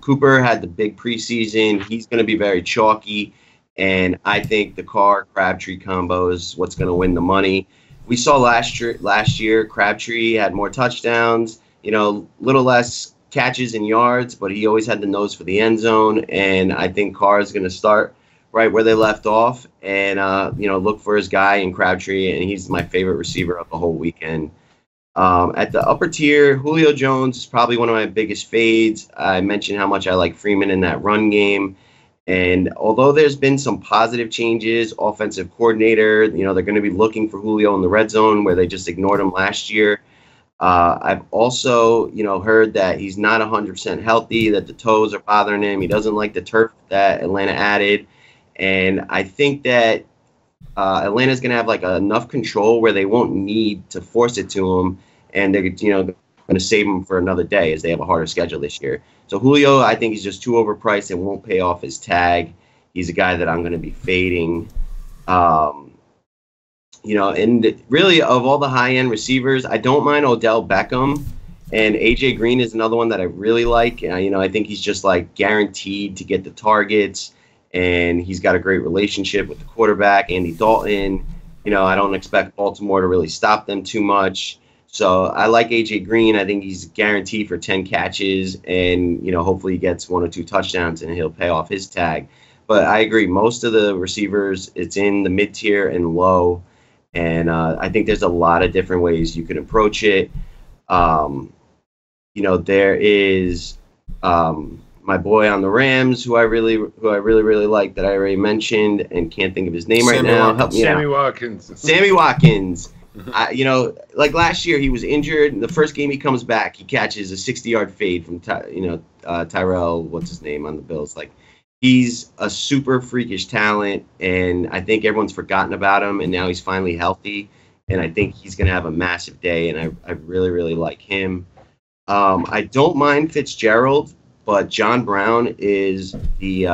Cooper had the big preseason. He's going to be very chalky, and I think the Crabtree combo is what's going to win the money. We saw last year Crabtree had more touchdowns, little less catches and yards, but he always had the nose for the end zone, and I think Carr is going to start right where they left off and, look for his guy in Crabtree, and he's my favorite receiver of the whole weekend. At the upper tier, Julio Jones is probably one of my biggest fades. I mentioned how much I like Freeman in that run game, and although there's been some positive changes, offensive coordinator, they're going to be looking for Julio in the red zone where they just ignored him last year. I've also, heard that he's not 100% healthy, that the toes are bothering him. He doesn't like the turf that Atlanta added. And I think that Atlanta's going to have enough control where they won't need to force it to him. And they're, going to save him for another day as they have a harder schedule this year. So Julio, I think he's just too overpriced and won't pay off his tag. He's a guy that I'm going to be fading. And really, of all the high-end receivers, I don't mind Odell Beckham, and A.J. Green is another one that I really like. I think he's just guaranteed to get the targets, and he's got a great relationship with the quarterback, Andy Dalton. I don't expect Baltimore to really stop them too much. So I like A.J. Green. I think he's guaranteed for 10 catches, and hopefully he gets 1 or 2 touchdowns, and he'll pay off his tag. But I agree, most of the receivers, it's in the mid-tier and low. And I think there's a lot of different ways you can approach it. There is my boy on the Rams, who I really like, that I already mentioned and can't think of his name right now. Help me out. Sammy Watkins. Last year he was injured. In the first game he comes back, he catches a 60-yard fade from Tyrell. What's his name on the Bills? He's a super freakish talent, and I think everyone's forgotten about him, and now he's finally healthy, and I think he's going to have a massive day, and I really, really like him. I don't mind Fitzgerald, but John Brown is the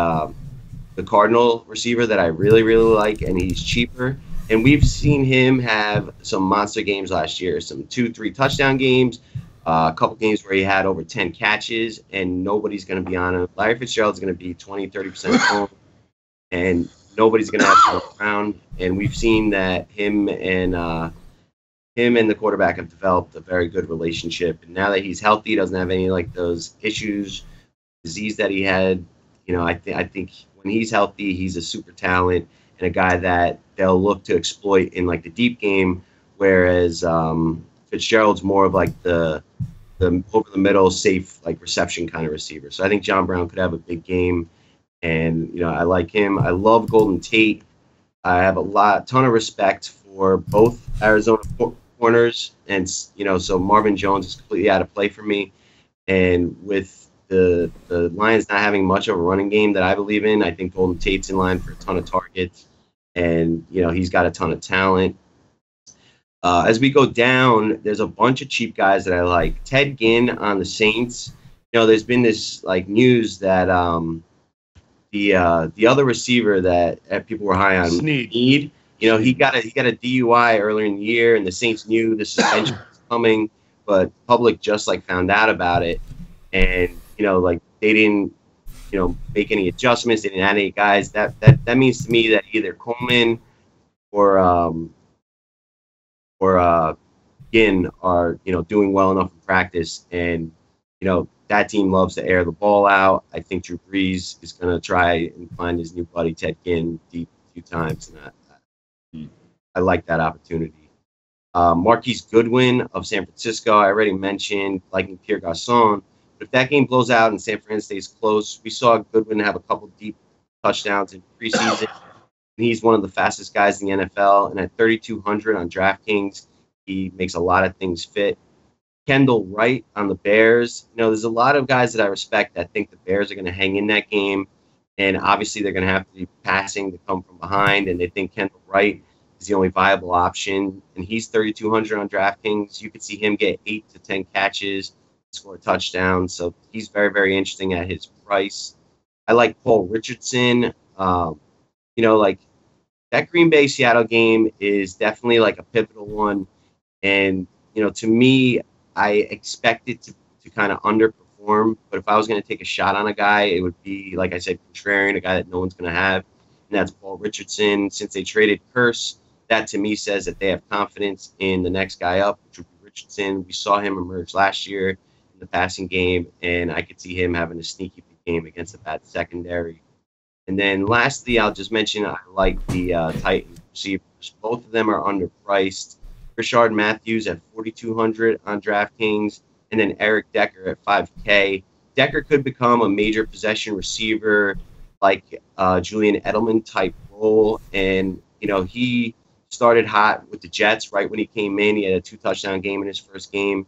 Cardinal receiver that I really, really like, and he's cheaper, And we've seen him have some monster games last year, some 2-3 touchdown games, a couple games where he had over 10 catches, and nobody's going to be on him. Larry Fitzgerald's going to be 20-30% home, and nobody's going to have Paulie Brown. And we've seen that him and the quarterback have developed a very good relationship. And now that he's healthy, doesn't have any like those issues, disease that he had. I think when he's healthy, he's a super talent and a guy that they'll look to exploit in like the deep game, whereas Fitzgerald's more of like the over the middle, safe like reception kind of receiver. So I think John Brown could have a big game, and I like him. I love Golden Tate. I have a ton of respect for both Arizona corners, and so Marvin Jones is completely out of play for me. And with the Lions not having much of a running game that I believe in, I think Golden Tate's in line for a ton of targets, and he's got a ton of talent. As we go down, there's a bunch of cheap guys that I like. Ted Ginn on the Saints. There's been this like news that the other receiver that people were high on, Snead. He got a DUI earlier in the year, and the Saints knew the suspension was coming, but public just like found out about it, and like they didn't make any adjustments. They didn't add any guys. That means to me that either Coleman or Ginn are doing well enough in practice, and that team loves to air the ball out. I think Drew Brees is going to try and find his new buddy Ted Ginn deep a few times, and I like that opportunity. Marquise Goodwin of San Francisco, I already mentioned liking Pierre Garçon. But if that game blows out and San Fran stays close, we saw Goodwin have a couple deep touchdowns in preseason. And he's one of the fastest guys in the NFL. And at 3,200 on DraftKings, he makes a lot of things fit. Kendall Wright on the Bears. There's a lot of guys that I respect that think the Bears are going to hang in that game. And obviously they're going to have to be passing to come from behind. And they think Kendall Wright is the only viable option. And he's 3,200 on DraftKings. You could see him get 8 to 10 catches, score a touchdown. So he's very, very interesting at his price. I like Paul Richardson. Like that Green Bay Seattle game is definitely like a pivotal one. And, to me, I expect it to kind of underperform. But if I was going to take a shot on a guy, it would be, like I said, contrarian, a guy that no one's going to have. And that's Paul Richardson. Since they traded Curse, that to me says that they have confidence in the next guy up, which would be Richardson. We saw him emerge last year the passing game, and I could see him having a sneaky game against a bad secondary. And then lastly, I'll just mention I like the Titans receivers. Both of them are underpriced. Rishard Matthews at 4,200 on DraftKings, and then Eric Decker at 5K. Decker could become a major possession receiver, like Julian Edelman type role, and he started hot with the Jets right when he came in. He had a 2-touchdown game in his first game.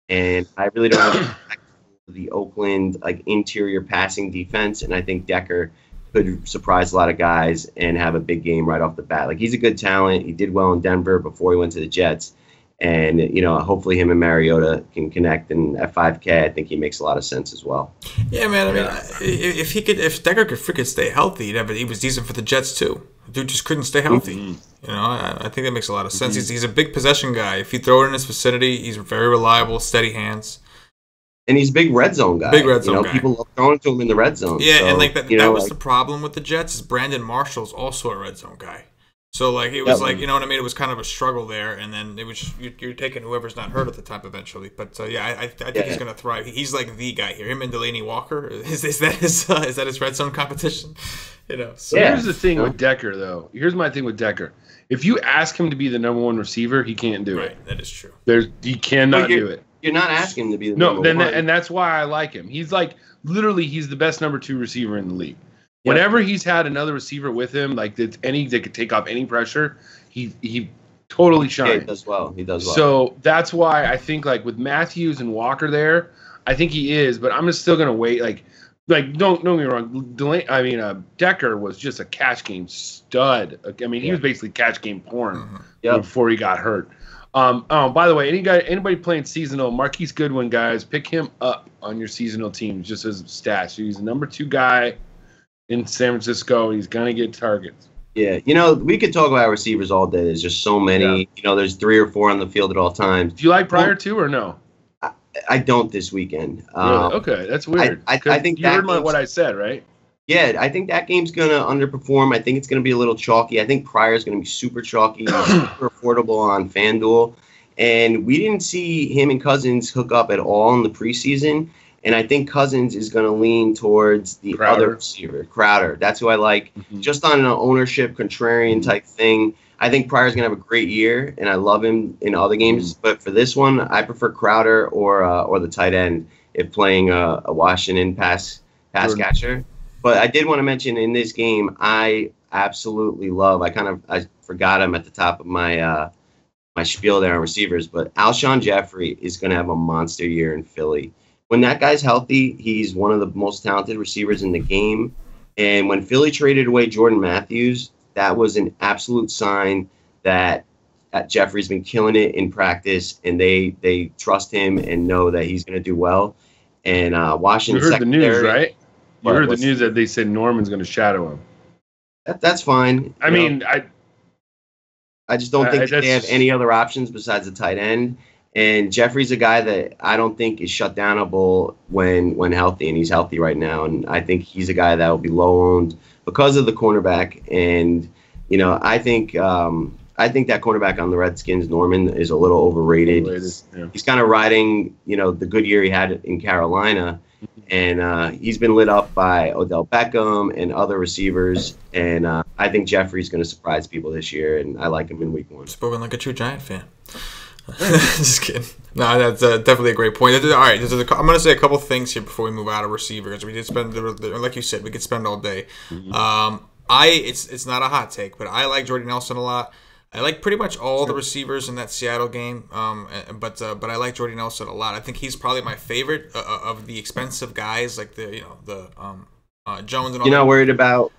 And I really don't respect the Oakland interior passing defense, and I think Decker could surprise a lot of guys and have a big game right off the bat. He's a good talent. He did well in Denver before he went to the Jets, and hopefully him and Mariota can connect. And at 5K, I think he makes a lot of sense as well. Yeah, man. I mean, if Decker could freaking stay healthy, he was decent for the Jets too. The dude just couldn't stay healthy. Mm-hmm. I think that makes a lot of sense. Mm-hmm. He's a big possession guy. If you throw it in his vicinity, he's very reliable, steady hands. And he's a big red zone guy. Guy. People love throwing to him in the red zone. Yeah, so, and that was the problem with the Jets. Is Brandon Marshall's also a red zone guy. So it was what I mean. It was kind of a struggle there, and then it was you're taking whoever's not hurt at the time eventually. But I think he's going to thrive. He's like the guy here. Him and Delaney Walker is that his red zone competition? So here's the thing with Decker though. Here's my thing with Decker. If you ask him to be the number one receiver, he can't do it. Right, that is true. He cannot do it. You're not asking him to be the number one. And that's why I like him. He's literally he's the best number 2 receiver in the league. Yep. Whenever he's had another receiver with him, that could take off any pressure, he totally shines. Yeah, he does well. So that's why I think with Matthews and Walker there, I think he is. But I'm just still gonna wait. Don't get me wrong. Decker was just a catch game stud. He was basically catch game porn before he got hurt. By the way, anybody playing seasonal, Marquise Goodwin, guys, pick him up on your seasonal teams just as stats. He's the number 2 guy in San Francisco. He's gonna get targets. Yeah, we could talk about receivers all day. There's just so many. Yeah. There's 3 or 4 on the field at all times. Do you like Pryor too, or no? I don't this weekend. Really? Okay, that's weird. I think you heard what I said, right? Yeah, I think that game's going to underperform. I think it's going to be a little chalky. I think Pryor's going to be super chalky, super affordable on FanDuel. And we didn't see him and Cousins hook up at all in the preseason. And I think Cousins is going to lean towards the other receiver, Crowder. That's who I like. Mm-hmm. Just on an ownership, contrarian type thing. I think Pryor's going to have a great year, and I love him in other games. Mm-hmm. But for this one, I prefer Crowder or the tight end if playing a Washington pass catcher. But I did want to mention in this game, I absolutely love. I forgot him at the top of my my spiel there on receivers, but Alshon Jeffrey is going to have a monster year in Philly. When that guy's healthy, he's one of the most talented receivers in the game. And when Philly traded away Jordan Matthews, that was an absolute sign that Jeffrey's been killing it in practice, and they trust him and know that he's going to do well. And Washington, you heard the news, right? You heard the news that they said Norman's going to shadow him. That's fine. I mean, I just don't think they have any other options besides a tight end. And Jeffrey's a guy that I don't think is shut downable when healthy, and he's healthy right now. And I think he's a guy that will be low owned because of the cornerback. And I think that cornerback on the Redskins, Norman, is a little overrated. He's kind of riding the good year he had in Carolina. And he's been lit up by Odell Beckham and other receivers. And I think Jeffrey's going to surprise people this year, and I like him in week 1. Spoken like a true Giant fan. Just kidding. No, that's definitely a great point. All right, I'm going to say a couple things here before we move out of receivers. We did spend, like you said, we could spend all day. Mm-hmm. It's not a hot take, but I like Jordy Nelson a lot. I like pretty much all the receivers in that Seattle game, but I like Jordy Nelson a lot. I think he's probably my favorite of the expensive guys, like the Jones and all. You're not worried about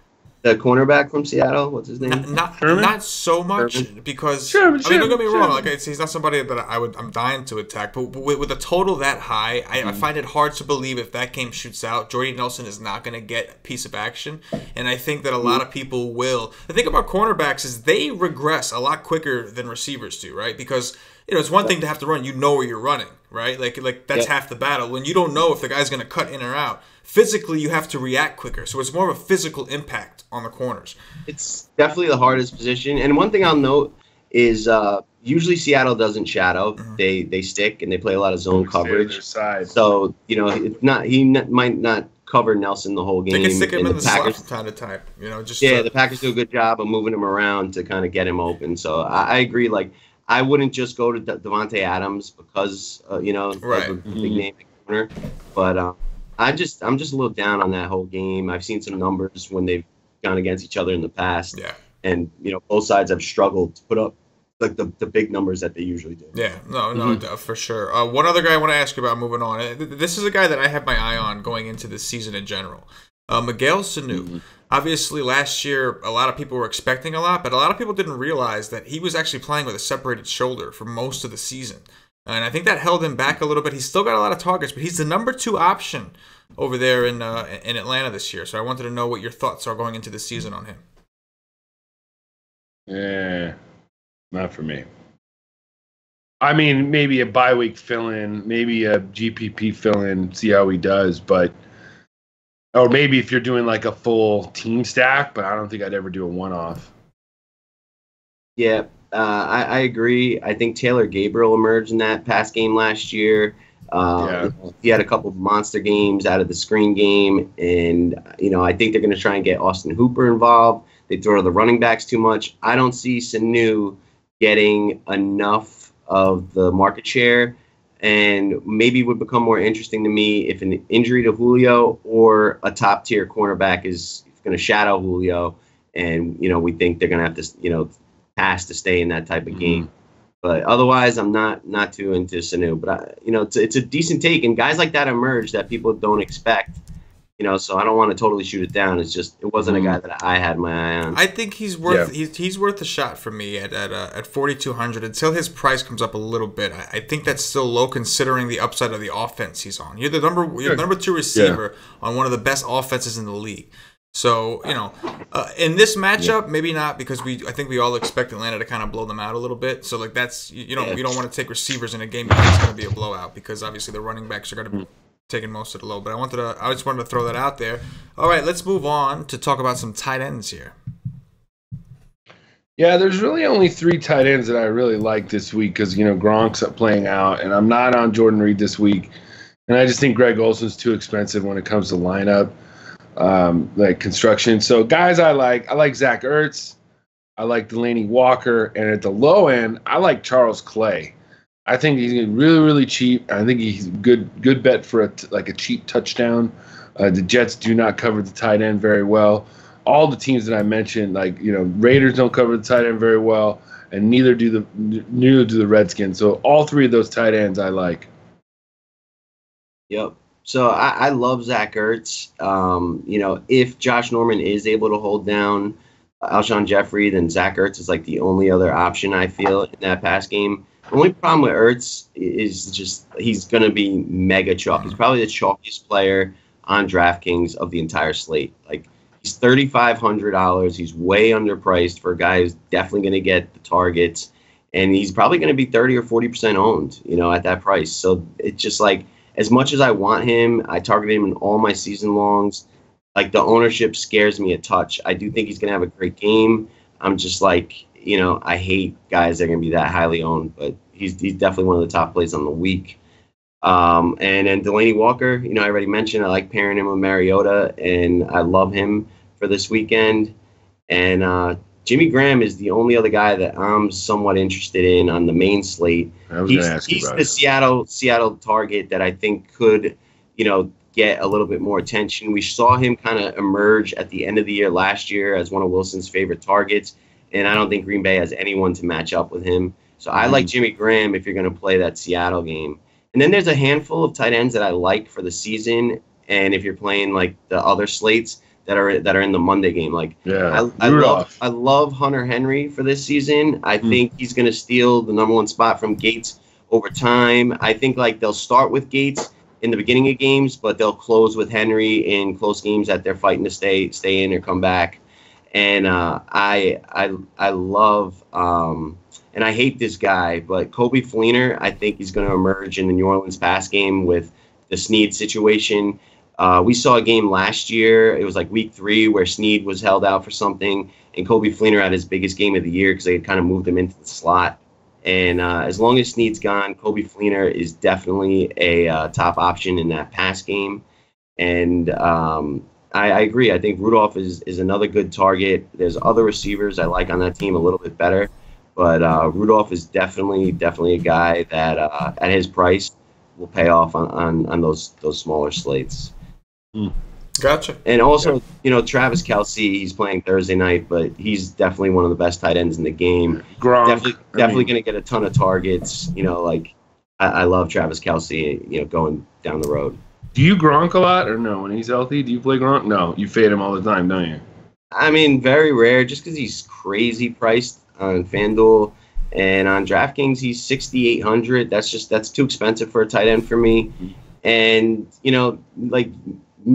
the cornerback from Seattle? What's his name? Not so much because don't get me wrong. Like he's not somebody that I'm dying to attack. But with a total that high, I find it hard to believe if that game shoots out, Jordy Nelson is not going to get a piece of action. And I think that a lot of people will. The thing about cornerbacks is they regress a lot quicker than receivers do, right? Because it's one thing to have to run. You know where you're running, right? Like that's half the battle. When you don't know if the guy's going to cut in or out, physically you have to react quicker. So it's more of a physical impact on the corners. It's definitely the hardest position. And one thing I'll note is usually Seattle doesn't shadow. Mm-hmm. They stick and they play a lot of zone coverage. So it's not he might not cover Nelson the whole game. They can stick him in the slot from time to time. The Packers do a good job of moving him around to kind of get him open. So I agree. Like I wouldn't just go to Devontae Adams because of a big name corner, but I'm just a little down on that whole game. I've seen some numbers when they've gone against each other in the past. Yeah. And both sides have struggled to put up like the big numbers that they usually do. Yeah, no, for sure. One other guy I want to ask you about moving on. This is a guy that I have my eye on going into this season in general. Miguel Sanu. Mm-hmm. Obviously, last year, a lot of people were expecting a lot, but a lot of people didn't realize that he was actually playing with a separated shoulder for most of the season. And I think that held him back a little bit. He's still got a lot of targets, but he's the number 2 option over there in Atlanta this year. So I wanted to know what your thoughts are going into the season on him. Yeah, not for me. I mean, maybe a bye week fill-in, maybe a GPP fill-in, see how he does. Or maybe if you're doing like a full team stack, but I don't think I'd ever do a one-off. Yeah. I agree. I think Taylor Gabriel emerged in that pass game last year. He had a couple of monster games out of the screen game, and I think they're going to try and get Austin Hooper involved. They throw to the running backs too much. I don't see Sanu getting enough of the market share, and maybe would become more interesting to me if an injury to Julio or a top tier cornerback is going to shadow Julio, and we think they're going to have to has to stay in that type of game. But otherwise, I'm not too into Sanu. But it's a decent take, and guys like that emerge that people don't expect. So I don't want to totally shoot it down. It's just it wasn't a guy that I had my eye on. I think he's worth he's worth a shot for me at 4,200 until his price comes up a little bit. I think that's still low considering the upside of the offense he's on. You're the number 2 receiver on one of the best offenses in the league. So, in this matchup, maybe not, because I think we all expect Atlanta to kind of blow them out a little bit. So, like, that's you don't want to take receivers in a game because it's going to be a blowout, because obviously the running backs are going to be taking most of the load. But I just wanted to throw that out there. All right, let's move on to talk about some tight ends here. Yeah, there's really only 3 tight ends that I really like this week because, Gronk's playing out, and I'm not on Jordan Reed this week. And I just think Greg Olson's too expensive when it comes to lineup, construction. So guys I like Zach Ertz. I like Delaney Walker. And at the low end, I like Charles Clay. I think he's really, really cheap. I think he's a good bet for a cheap touchdown. The Jets do not cover the tight end very well. All the teams that I mentioned, Raiders don't cover the tight end very well, and neither do the Redskins. So all 3 of those tight ends I like. Yep. So I love Zach Ertz. If Josh Norman is able to hold down Alshon Jeffrey, then Zach Ertz is like the only other option I feel in that pass game. The only problem with Ertz is just he's going to be mega chalk. He's probably the chalkiest player on DraftKings of the entire slate. Like, he's $3,500. He's way underpriced for a guy who's definitely going to get the targets, and he's probably going to be 30 or 40% owned, at that price. So it's just like, as much as I want him, I targeted him in all my season longs. Like, the ownership scares me a touch. I do think he's going to have a great game. I'm just like, I hate guys that are going to be that highly owned, but he's definitely one of the top plays on the week. And then Delaney Walker, I already mentioned I like pairing him with Mariota, and I love him for this weekend. And Jimmy Graham is the only other guy that I'm somewhat interested in on the main slate. He's the Seattle target that I think could, get a little bit more attention. We saw him kind of emerge at the end of the year last year as one of Wilson's favorite targets, and I don't think Green Bay has anyone to match up with him. So I like Jimmy Graham if you're going to play that Seattle game. And then there's a handful of tight ends that I like for the season, and if you're playing like the other slates that are in the Monday game, I love Hunter Henry for this season. I think he's going to steal the number 1 spot from Gates over time. I think they'll start with Gates in the beginning of games, but they'll close with Henry in close games that they're fighting to stay in or come back. And I love and I hate this guy, but Coby Fleener, I think he's going to emerge in the New Orleans pass game with the Snead situation. We saw a game last year. It was like week 3 where Snead was held out for something, and Coby Fleener had his biggest game of the year because they had kind of moved him into the slot. And as long as Snead's gone, Coby Fleener is definitely a top option in that pass game. And I agree. I think Rudolph is another good target. There's other receivers I like on that team a little bit better. But Rudolph is definitely a guy that at his price will pay off on those smaller slates. Gotcha. And also, Travis Kelce, he's playing Thursday night, but he's definitely one of the best tight ends in the game. Gronk, definitely going to get a ton of targets. I love Travis Kelce, going down the road. Do you Gronk a lot or no? When he's healthy, do you play Gronk? No, you fade him all the time, don't you? I mean, very rare, just because he's crazy priced on FanDuel, and on DraftKings he's $6,800. That's too expensive for a tight end for me. And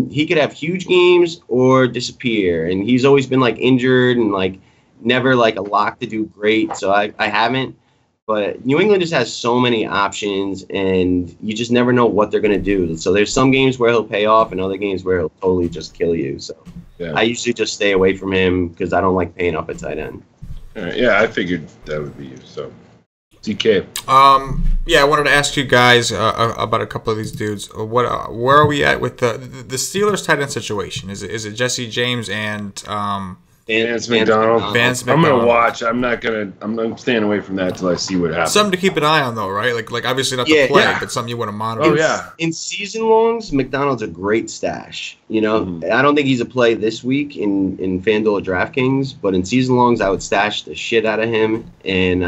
he could have huge games or disappear, and he's always been injured and never a lock to do great. So I haven't. But New England just has so many options, and you just never know what they're going to do. So there's some games where he'll pay off and other games where he'll totally just kill you. So I usually just stay away from him because I don't like paying up at tight end. All right, yeah, I figured that would be you. So, DK. I wanted to ask you guys about a couple of these dudes. Where are we at with the Steelers tight end situation? Is it Jesse James and Vance McDonald. I'm gonna watch. I'm staying away from that until I see what happens. Something to keep an eye on, though, right? Like obviously not to play, but something you want to monitor. Oh yeah. In season longs, McDonald's a great stash. I don't think he's a play this week in FanDuel or DraftKings, but in season longs, I would stash the shit out of him, and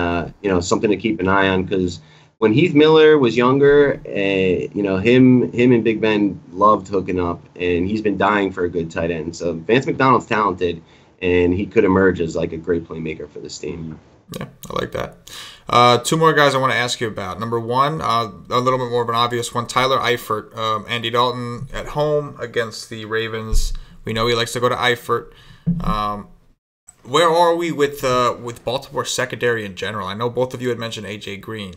something to keep an eye on because when Heath Miller was younger, him and Big Ben loved hooking up, and he's been dying for a good tight end. So Vance McDonald's talented. And he could emerge as a great playmaker for this team. Yeah, I like that. 2 more guys I want to ask you about. Number 1, a little bit more of an obvious one, Tyler Eifert. Andy Dalton at home against the Ravens. We know he likes to go to Eifert. Where are we with Baltimore secondary in general? I know both of you had mentioned A.J. Green.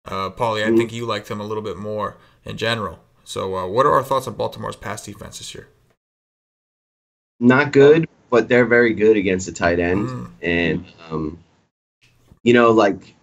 Paulie, I think you liked him a little bit more in general. So what are our thoughts on Baltimore's pass defense this year? Not good, but they're very good against the tight end. And, like,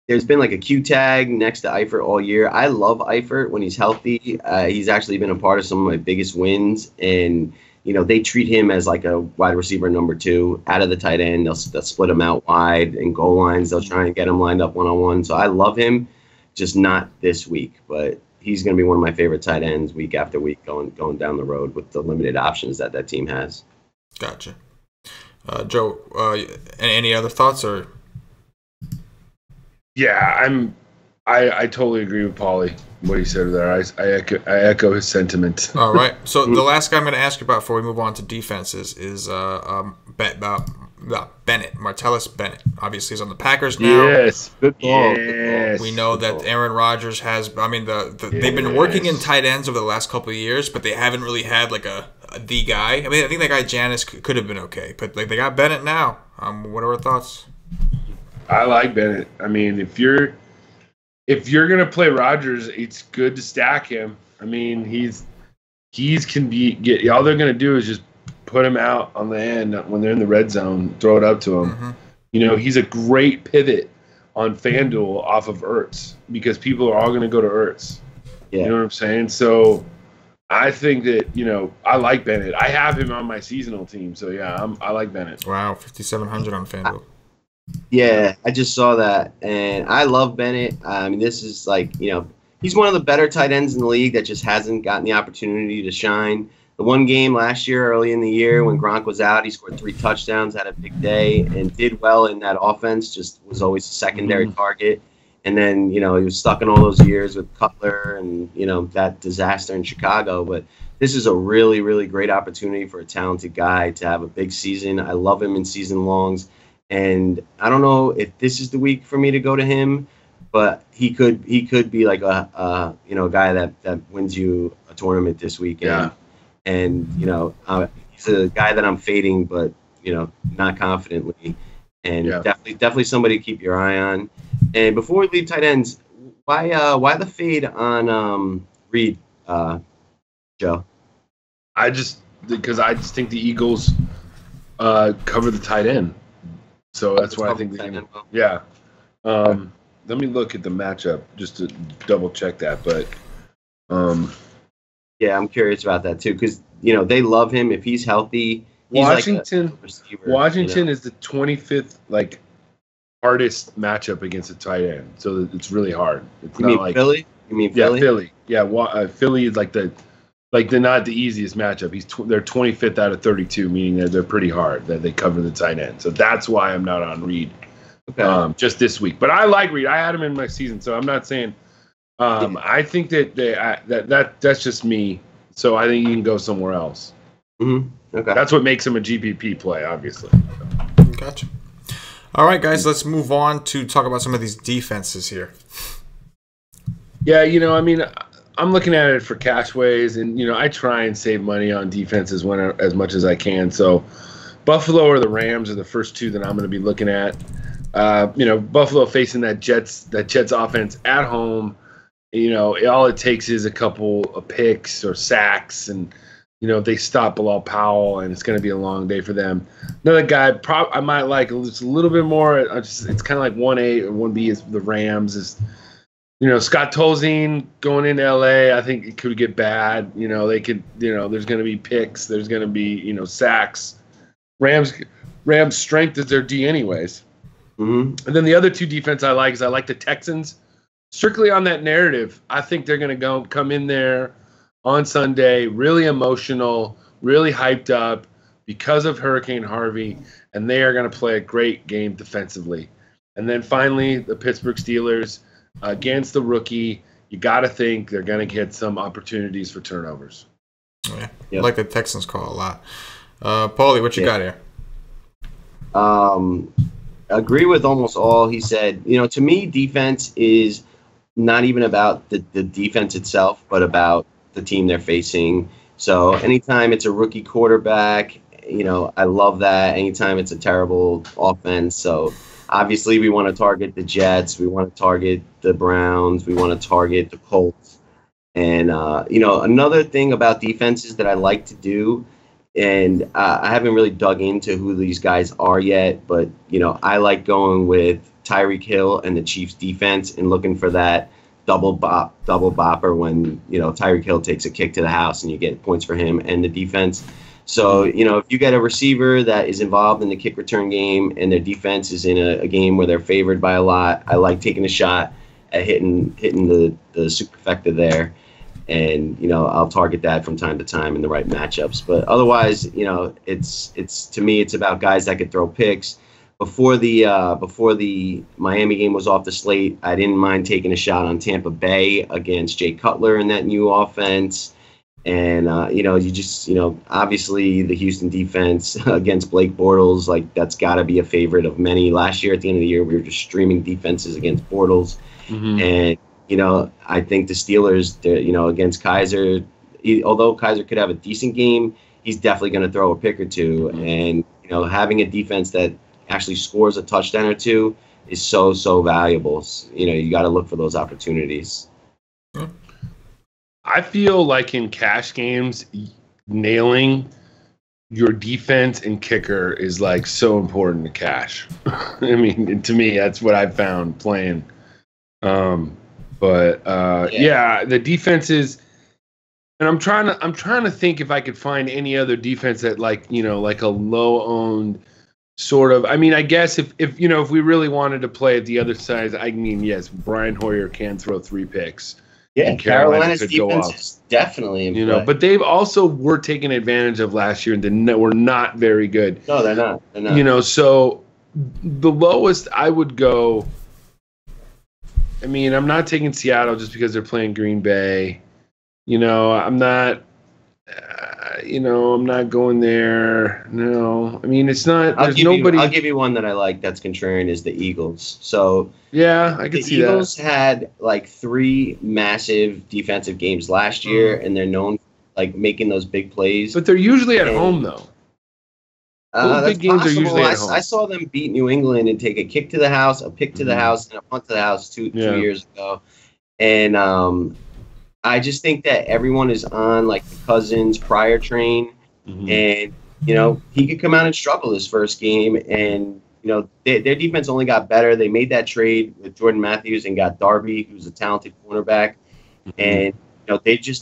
there's been like a Q tag next to Eifert all year. I love Eifert when he's healthy. He's actually been a part of some of my biggest wins. And, they treat him as like a wide receiver number 2 out of the tight end. They'll split him out wide and goal lines. They'll try and get him lined up one-on-one. So I love him, just not this week. But he's going to be one of my favorite tight ends week after week going down the road with the limited options that team has. Gotcha. Joe, any other thoughts or? Yeah, I totally agree with Paulie, what he said there. I echo his sentiment. All right. So the last guy I'm going to ask you about before we move on to defenses is Bennett, Martellus Bennett. Obviously, he's on the Packers now. Yes. Good ball. Yes. We know that Aaron Rodgers has. I mean, they've been working in tight ends over the last couple of years, but they haven't really had like the guy. I mean, I think that guy Janis could have been okay, but like they got Bennett now. What are our thoughts? I like Bennett. I mean, if you're gonna play Rodgers, it's good to stack him. I mean, all they're gonna do is just put him out on the end when they're in the red zone, throw it up to him. He's a great pivot on FanDuel off of Ertz because people are all gonna go to Ertz. Yeah. You know what I'm saying? So I think that I like Bennett. I have him on my seasonal team, so yeah, I like Bennett. Wow, 5,700 on FanDuel. Yeah, I just saw that, and I love Bennett. I mean, this is like, he's one of the better tight ends in the league that just hasn't gotten the opportunity to shine. The one game last year, early in the year, when Gronk was out, he scored 3 touchdowns, had a big day, and did well in that offense, just was always a secondary target. And then, he was stuck in all those years with Cutler and, that disaster in Chicago. But this is a really, really great opportunity for a talented guy to have a big season. I love him in season longs. And I don't know if this is the week for me to go to him, but he could be like a guy that wins you a tournament this weekend. Yeah. And he's a guy that I'm fading, but not confidently. And definitely somebody to keep your eye on. And before we leave tight ends, why the fade on Reed, Joe? Because I just think the Eagles cover the tight end. So that's why I think they're going to. Yeah. Let me look at the matchup just to double check that. But yeah, I'm curious about that too because they love him if he's healthy. He's Washington, like a receiver, Washington is the 25th hardest matchup against a tight end. So it's really hard. It's you not mean like Philly? You mean Philly? Yeah, Philly. Yeah, Philly is like they're not the easiest matchup. They're 25th out of 32, meaning that they're pretty hard, that they cover the tight end. So that's why I'm not on Reed just this week. But I like Reed. I had him in my season, so I'm not saying I think that that's just me. So I think you can go somewhere else. Mm-hmm. Okay. That's what makes him a GPP play, obviously. Gotcha. All right, guys, let's move on to talk about some of these defenses here. Yeah, I mean, I'm looking at it for cashways, and I try and save money on defenses as much as I can. So, Buffalo or the Rams are the first two that I'm going to be looking at. Buffalo facing that Jets offense at home. All it takes is a couple of picks or sacks, and they stop Bilal Powell, and it's going to be a long day for them. Another guy I might like just a little bit more. It's kind of like 1A or 1B is the Rams is. Scott Tolzien going into LA, I think it could get bad. They could, there's going to be picks. There's going to be, sacks. Rams' strength is their D anyways. Mm-hmm. And then the other two defense I like is I like the Texans. Strictly on that narrative, I think they're going to come in there on Sunday, really emotional, really hyped up because of Hurricane Harvey, and they are going to play a great game defensively. And then finally, the Pittsburgh Steelers. Against the rookie, you got to think they're going to get some opportunities for turnovers. Yeah, I like the Texans call a lot. Paulie, what you got here? Agree with almost all he said. To me, defense is not even about the defense itself, but about the team they're facing. So anytime it's a rookie quarterback, I love that. Anytime it's a terrible offense. So obviously we want to target the Jets. We want to target the Browns. We want to target the Colts. And, another thing about defenses that I like to do, and I haven't really dug into who these guys are yet, but, I like going with Tyreek Hill and the Chiefs defense and looking for that double bopper when, Tyreek Hill takes a kick to the house and you get points for him and the defense. So, if you get a receiver that is involved in the kick return game and their defense is in a game where they're favored by a lot, I like taking a shot at hitting the superfecta there. And, I'll target that from time to time in the right matchups. But otherwise, it's to me, it's about guys that could throw picks. Before the Miami game was off the slate, I didn't mind taking a shot on Tampa Bay against Jay Cutler in that new offense. And, obviously the Houston defense against Blake Bortles, like that's got to be a favorite of many. Last year at the end of the year, we were just streaming defenses against Bortles. Mm-hmm. And, I think the Steelers, against Kaiser, although Kaiser could have a decent game, he's definitely going to throw a pick or two. And, having a defense that actually scores a touchdown or two is so valuable. You got to look for those opportunities. I feel like in cash games, nailing your defense and kicker is like so important to cash. I mean, to me, that's what I've found playing. The defense is, and I'm trying to think if I could find any other defense that like a low owned sort of. I mean, I guess if we really wanted to play at the other side, I mean, yes, Brian Hoyer can throw 3 picks. Yeah, Carolina's defense is definitely in play. But they've also were taking advantage of last year and were not very good. No, they're not. They're not. So the lowest I would go. I mean, I'm not taking Seattle just because they're playing Green Bay. I'm not. I'm not going there. No, I mean it's not. I'll give you one that I like. That's contrarian is the Eagles. So yeah, I can see that. The Eagles had like 3 massive defensive games last year, and they're known for, like making those big plays. But they're usually at home though. Those big games are usually at home. I saw them beat New England and take a kick to the house, a pick to the house, and a punt to the house two years ago, and I just think that everyone is on like the Cousins prior train, and he could come out and struggle his first game, and their defense only got better. They made that trade with Jordan Matthews and got Darby, who's a talented cornerback, and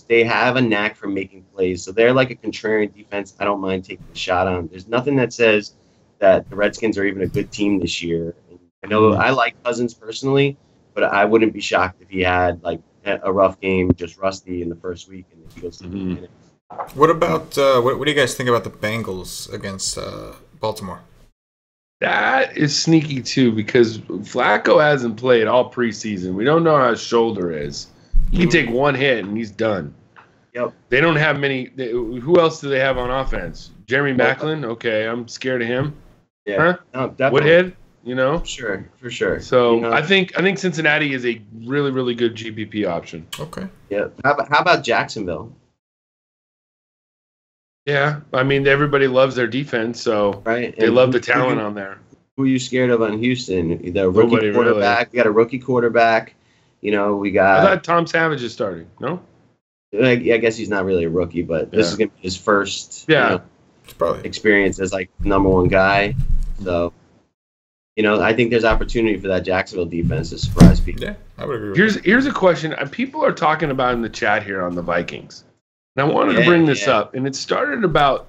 they have a knack for making plays. So they're like a contrarian defense. I don't mind taking a shot on. There's nothing that says that the Redskins are even a good team this year. I know I like Cousins personally, but I wouldn't be shocked if he had like a rough game, just rusty in the first week, and the Eagles. What about what do you guys think about the Bengals against Baltimore? That is sneaky too because Flacco hasn't played all preseason. We don't know how his shoulder is. He can take one hit and he's done. Yep. They don't have many. Who else do they have on offense? Jeremy Maclin. Okay, I'm scared of him. Yeah. Huh? No, Woodhead. For sure. So I think Cincinnati is a really, really good GPP option. Okay. Yeah. How about Jacksonville? Yeah, I mean everybody loves their defense, so right. They love the talent on there. Who are you scared of on Houston? The rookie quarterback. Really. We got a rookie quarterback. We got. I thought Tom Savage is starting. No. I guess he's not really a rookie, but this is gonna be his first. Experience as like number 1 guy. So. I think there's opportunity for that Jacksonville defense to surprise people. Yeah, I would agree. Here's a question people are talking about in the chat here on the Vikings. And I wanted to bring this up, and it started about.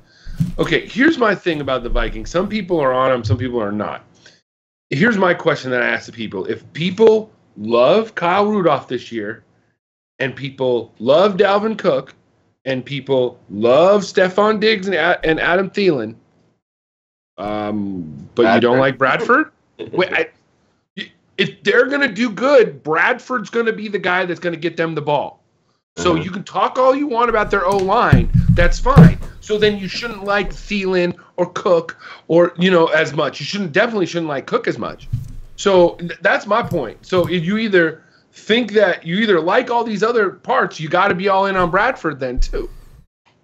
Okay, here's my thing about the Vikings. Some people are on them, some people are not. Here's my question that I ask the people: if people love Kyle Rudolph this year, and people love Dalvin Cook, and people love Stephon Diggs and Adam Thielen, but you don't like Bradford? Wait, if they're going to do good, Bradford's going to be the guy that's going to get them the ball. So you can talk all you want about their O-line. That's fine. So then you shouldn't like Thielen or Cook or, as much. You definitely shouldn't like Cook as much. So that's my point. So if you either think that you either like all these other parts, you got to be all in on Bradford then too.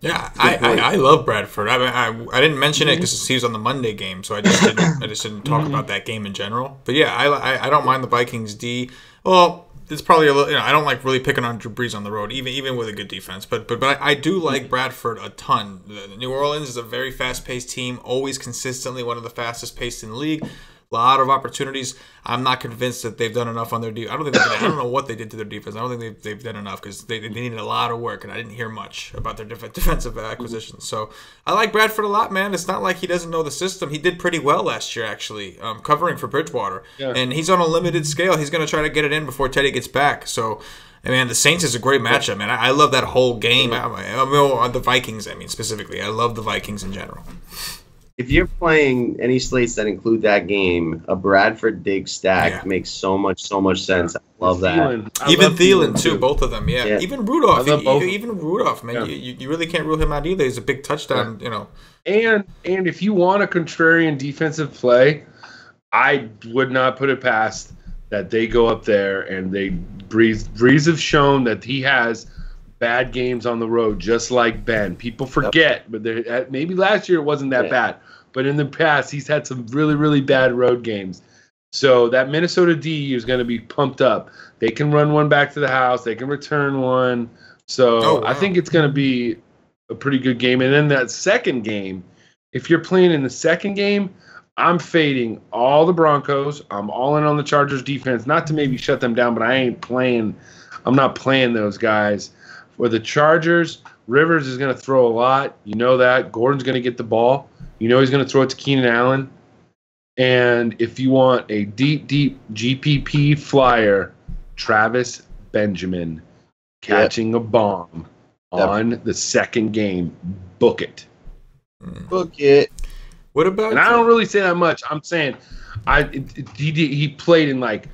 Yeah, I love Bradford. I mean, I didn't mention it because he was on the Monday game, so I just didn't talk about that game in general. But yeah, I don't mind the Vikings D. Well, it's probably a little. I don't like really picking on Drew Brees on the road, even with a good defense. But I do like Bradford a ton. New Orleans is a very fast paced team, always consistently one of the fastest paced in the league. A lot of opportunities. I'm not convinced that they've done enough on their defense. I don't know what they did to their defense. I don't think they've done enough because they needed a lot of work, and I didn't hear much about their defensive acquisitions. So I like Bradford a lot, man. It's not like he doesn't know the system. He did pretty well last year, actually, covering for Bridgewater. Yeah. And he's on a limited scale. He's going to try to get it in before Teddy gets back. So, I mean, the Saints is a great matchup, man. I love that whole game. I mean, the Vikings, specifically. I love the Vikings in general. If you're playing any slates that include that game, a Bradford Diggs stack makes so much sense. I love that. Even Thielen too, both of them. Yeah. Even Rudolph. Even Rudolph, man. Yeah. You really can't rule him out either. He's a big touchdown. And if you want a contrarian defensive play, I would not put it past that they go up there and Breeze have shown that he has bad games on the road, just like Ben. People forget, but maybe last year it wasn't that bad. But in the past, he's had some really, really bad road games. So that Minnesota D is going to be pumped up. They can run one back to the house. They can return one. So I think it's going to be a pretty good game. And then that second game, if you're playing in the second game, I'm fading all the Broncos. I'm all in on the Chargers defense. Not to maybe shut them down, but I'm not playing those guys. For the Chargers, Rivers is going to throw a lot. You know that. Gordon's going to get the ball. You know he's going to throw it to Keenan Allen. And if you want a deep GPP flyer, Travis Benjamin catching a bomb on the second game. Book it. Book it. What about? And I don't really say that much. I'm saying he played in like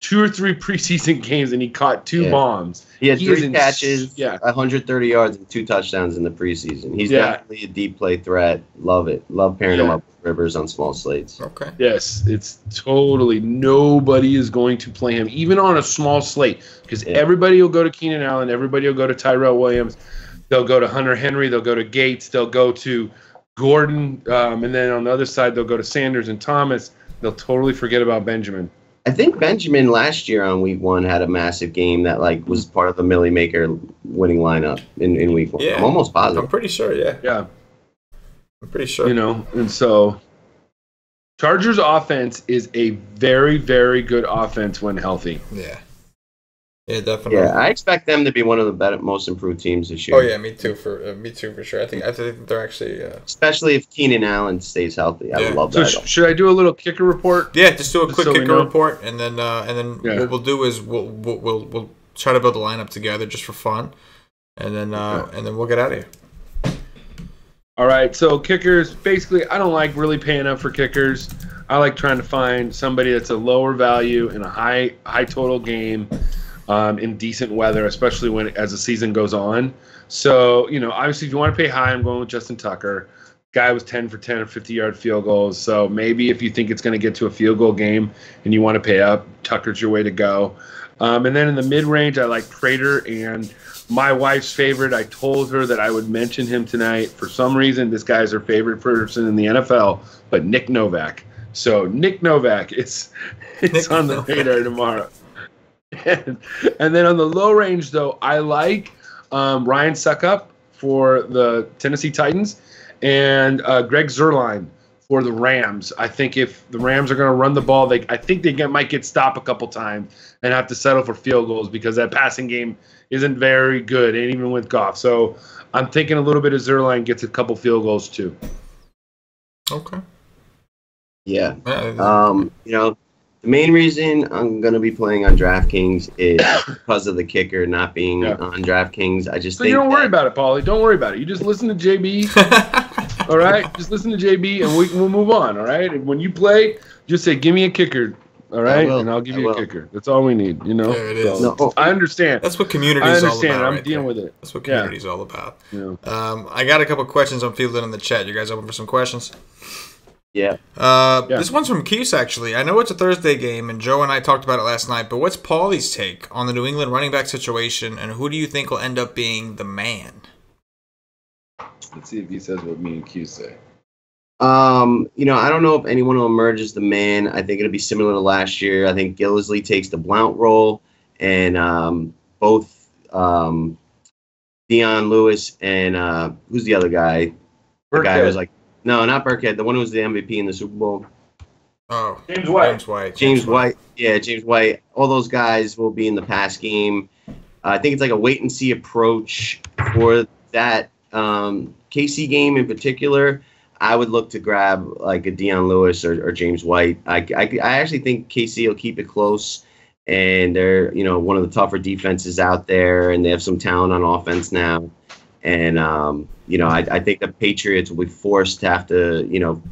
2 or 3 preseason games and he caught 2 bombs. He had 3 catches, 130 yards, and 2 touchdowns in the preseason. He's definitely a deep play threat. Love it. Love pairing him up with Rivers on small slates. Okay. Yes, it's totally nobody is going to play him, even on a small slate, because everybody will go to Keenan Allen, everybody will go to Tyrell Williams, they'll go to Hunter Henry, they'll go to Gates, they'll go to Gordon, and then on the other side they'll go to Sanders and Thomas. They'll totally forget about Benjamin. I think Benjamin last year on week 1 had a massive game that was part of the Millie Maker winning lineup in week 1. Yeah. I'm almost positive. I'm pretty sure, Yeah. I'm pretty sure. And so Chargers offense is a very, very good offense when healthy. Yeah. Yeah, definitely. Yeah, I expect them to be one of the most improved teams this year. Oh yeah, me too for sure. I think they're actually, especially if Keenan Allen stays healthy. I would love that. So should I do a little kicker report? Yeah, just do a quick kicker report, and then what we'll do is we'll try to build a lineup together just for fun, and then we'll get out of here. All right, so kickers. Basically, I don't like really paying up for kickers. I like trying to find somebody that's a lower value in a high total game. In decent weather, especially as the season goes on. So, obviously if you want to pay high, I'm going with Justin Tucker. Guy was 10 for 10 or 50-yard field goals. So maybe if you think it's going to get to a field goal game and you want to pay up, Tucker's your way to go. And then in the mid-range, I like Prater, and my wife's favorite. I told her that I would mention him tonight. For some reason, this guy's her favorite person in the NFL, but Nick Novak. So Nick Novak, it's on the radar tomorrow. And then on the low range, though, I like Ryan Suckup for the Tennessee Titans and Greg Zuerlein for the Rams. I think if the Rams are going to run the ball, I think they might get stopped a couple times and have to settle for field goals because that passing game isn't very good, and even with Goff. So I'm thinking a little bit of Zuerlein gets a couple field goals too. Okay. Yeah. The main reason I'm going to be playing on DraftKings is because of the kicker not being on DraftKings. I just think you don't worry about it, Paulie. Don't worry about it. You just listen to JB. All right? Just listen to JB, and we'll move on, all right? And when you play, just say, give me a kicker, all right? And I'll give you a kicker. That's all we need, There it is. So, I understand. That's what community is all about. I understand. I'm dealing with it. That's what community is all about. Yeah. I got a couple questions I'm fielding in the chat. You guys open for some questions? Yeah. This one's from Keese, actually. I know it's a Thursday game, and Joe and I talked about it last night, but what's Paulie's take on the New England running back situation, and who do you think will end up being the man? Let's see if he says what me and Q say. I don't know if anyone will emerge as the man. I think it'll be similar to last year. I think Gillisley takes the Blount role, and both Dion Lewis and who's the other guy? The guy who was like, no, not Burkhead. The one who was the MVP in the Super Bowl. Oh, James White. James White. Yeah, James White. All those guys will be in the pass game. I think it's like a wait and see approach for that KC game in particular. I would look to grab like a Dion Lewis or James White. I actually think KC will keep it close, and they're one of the tougher defenses out there, and they have some talent on offense now. And I think the Patriots will be forced to have to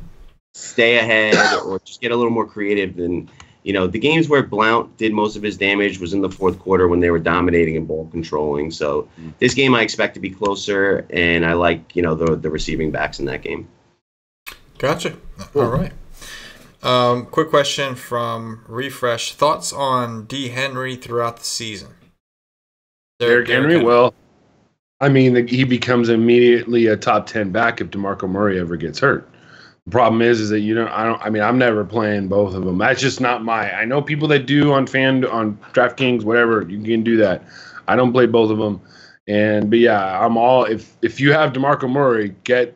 stay ahead or just get a little more creative. And the games where Blount did most of his damage was in the fourth quarter when they were dominating and ball controlling. So this game I expect to be closer, and I like the receiving backs in that game. Gotcha. Cool. All right. Quick question from Refresh. Thoughts on D. Henry throughout the season? Derrick Henry? Well, I mean, he becomes immediately a top 10 back if DeMarco Murray ever gets hurt. The problem is that I'm never playing both of them. That's just not I know people that do on DraftKings, whatever, you can do that. I don't play both of them. But yeah, I'm all, if you have DeMarco Murray, get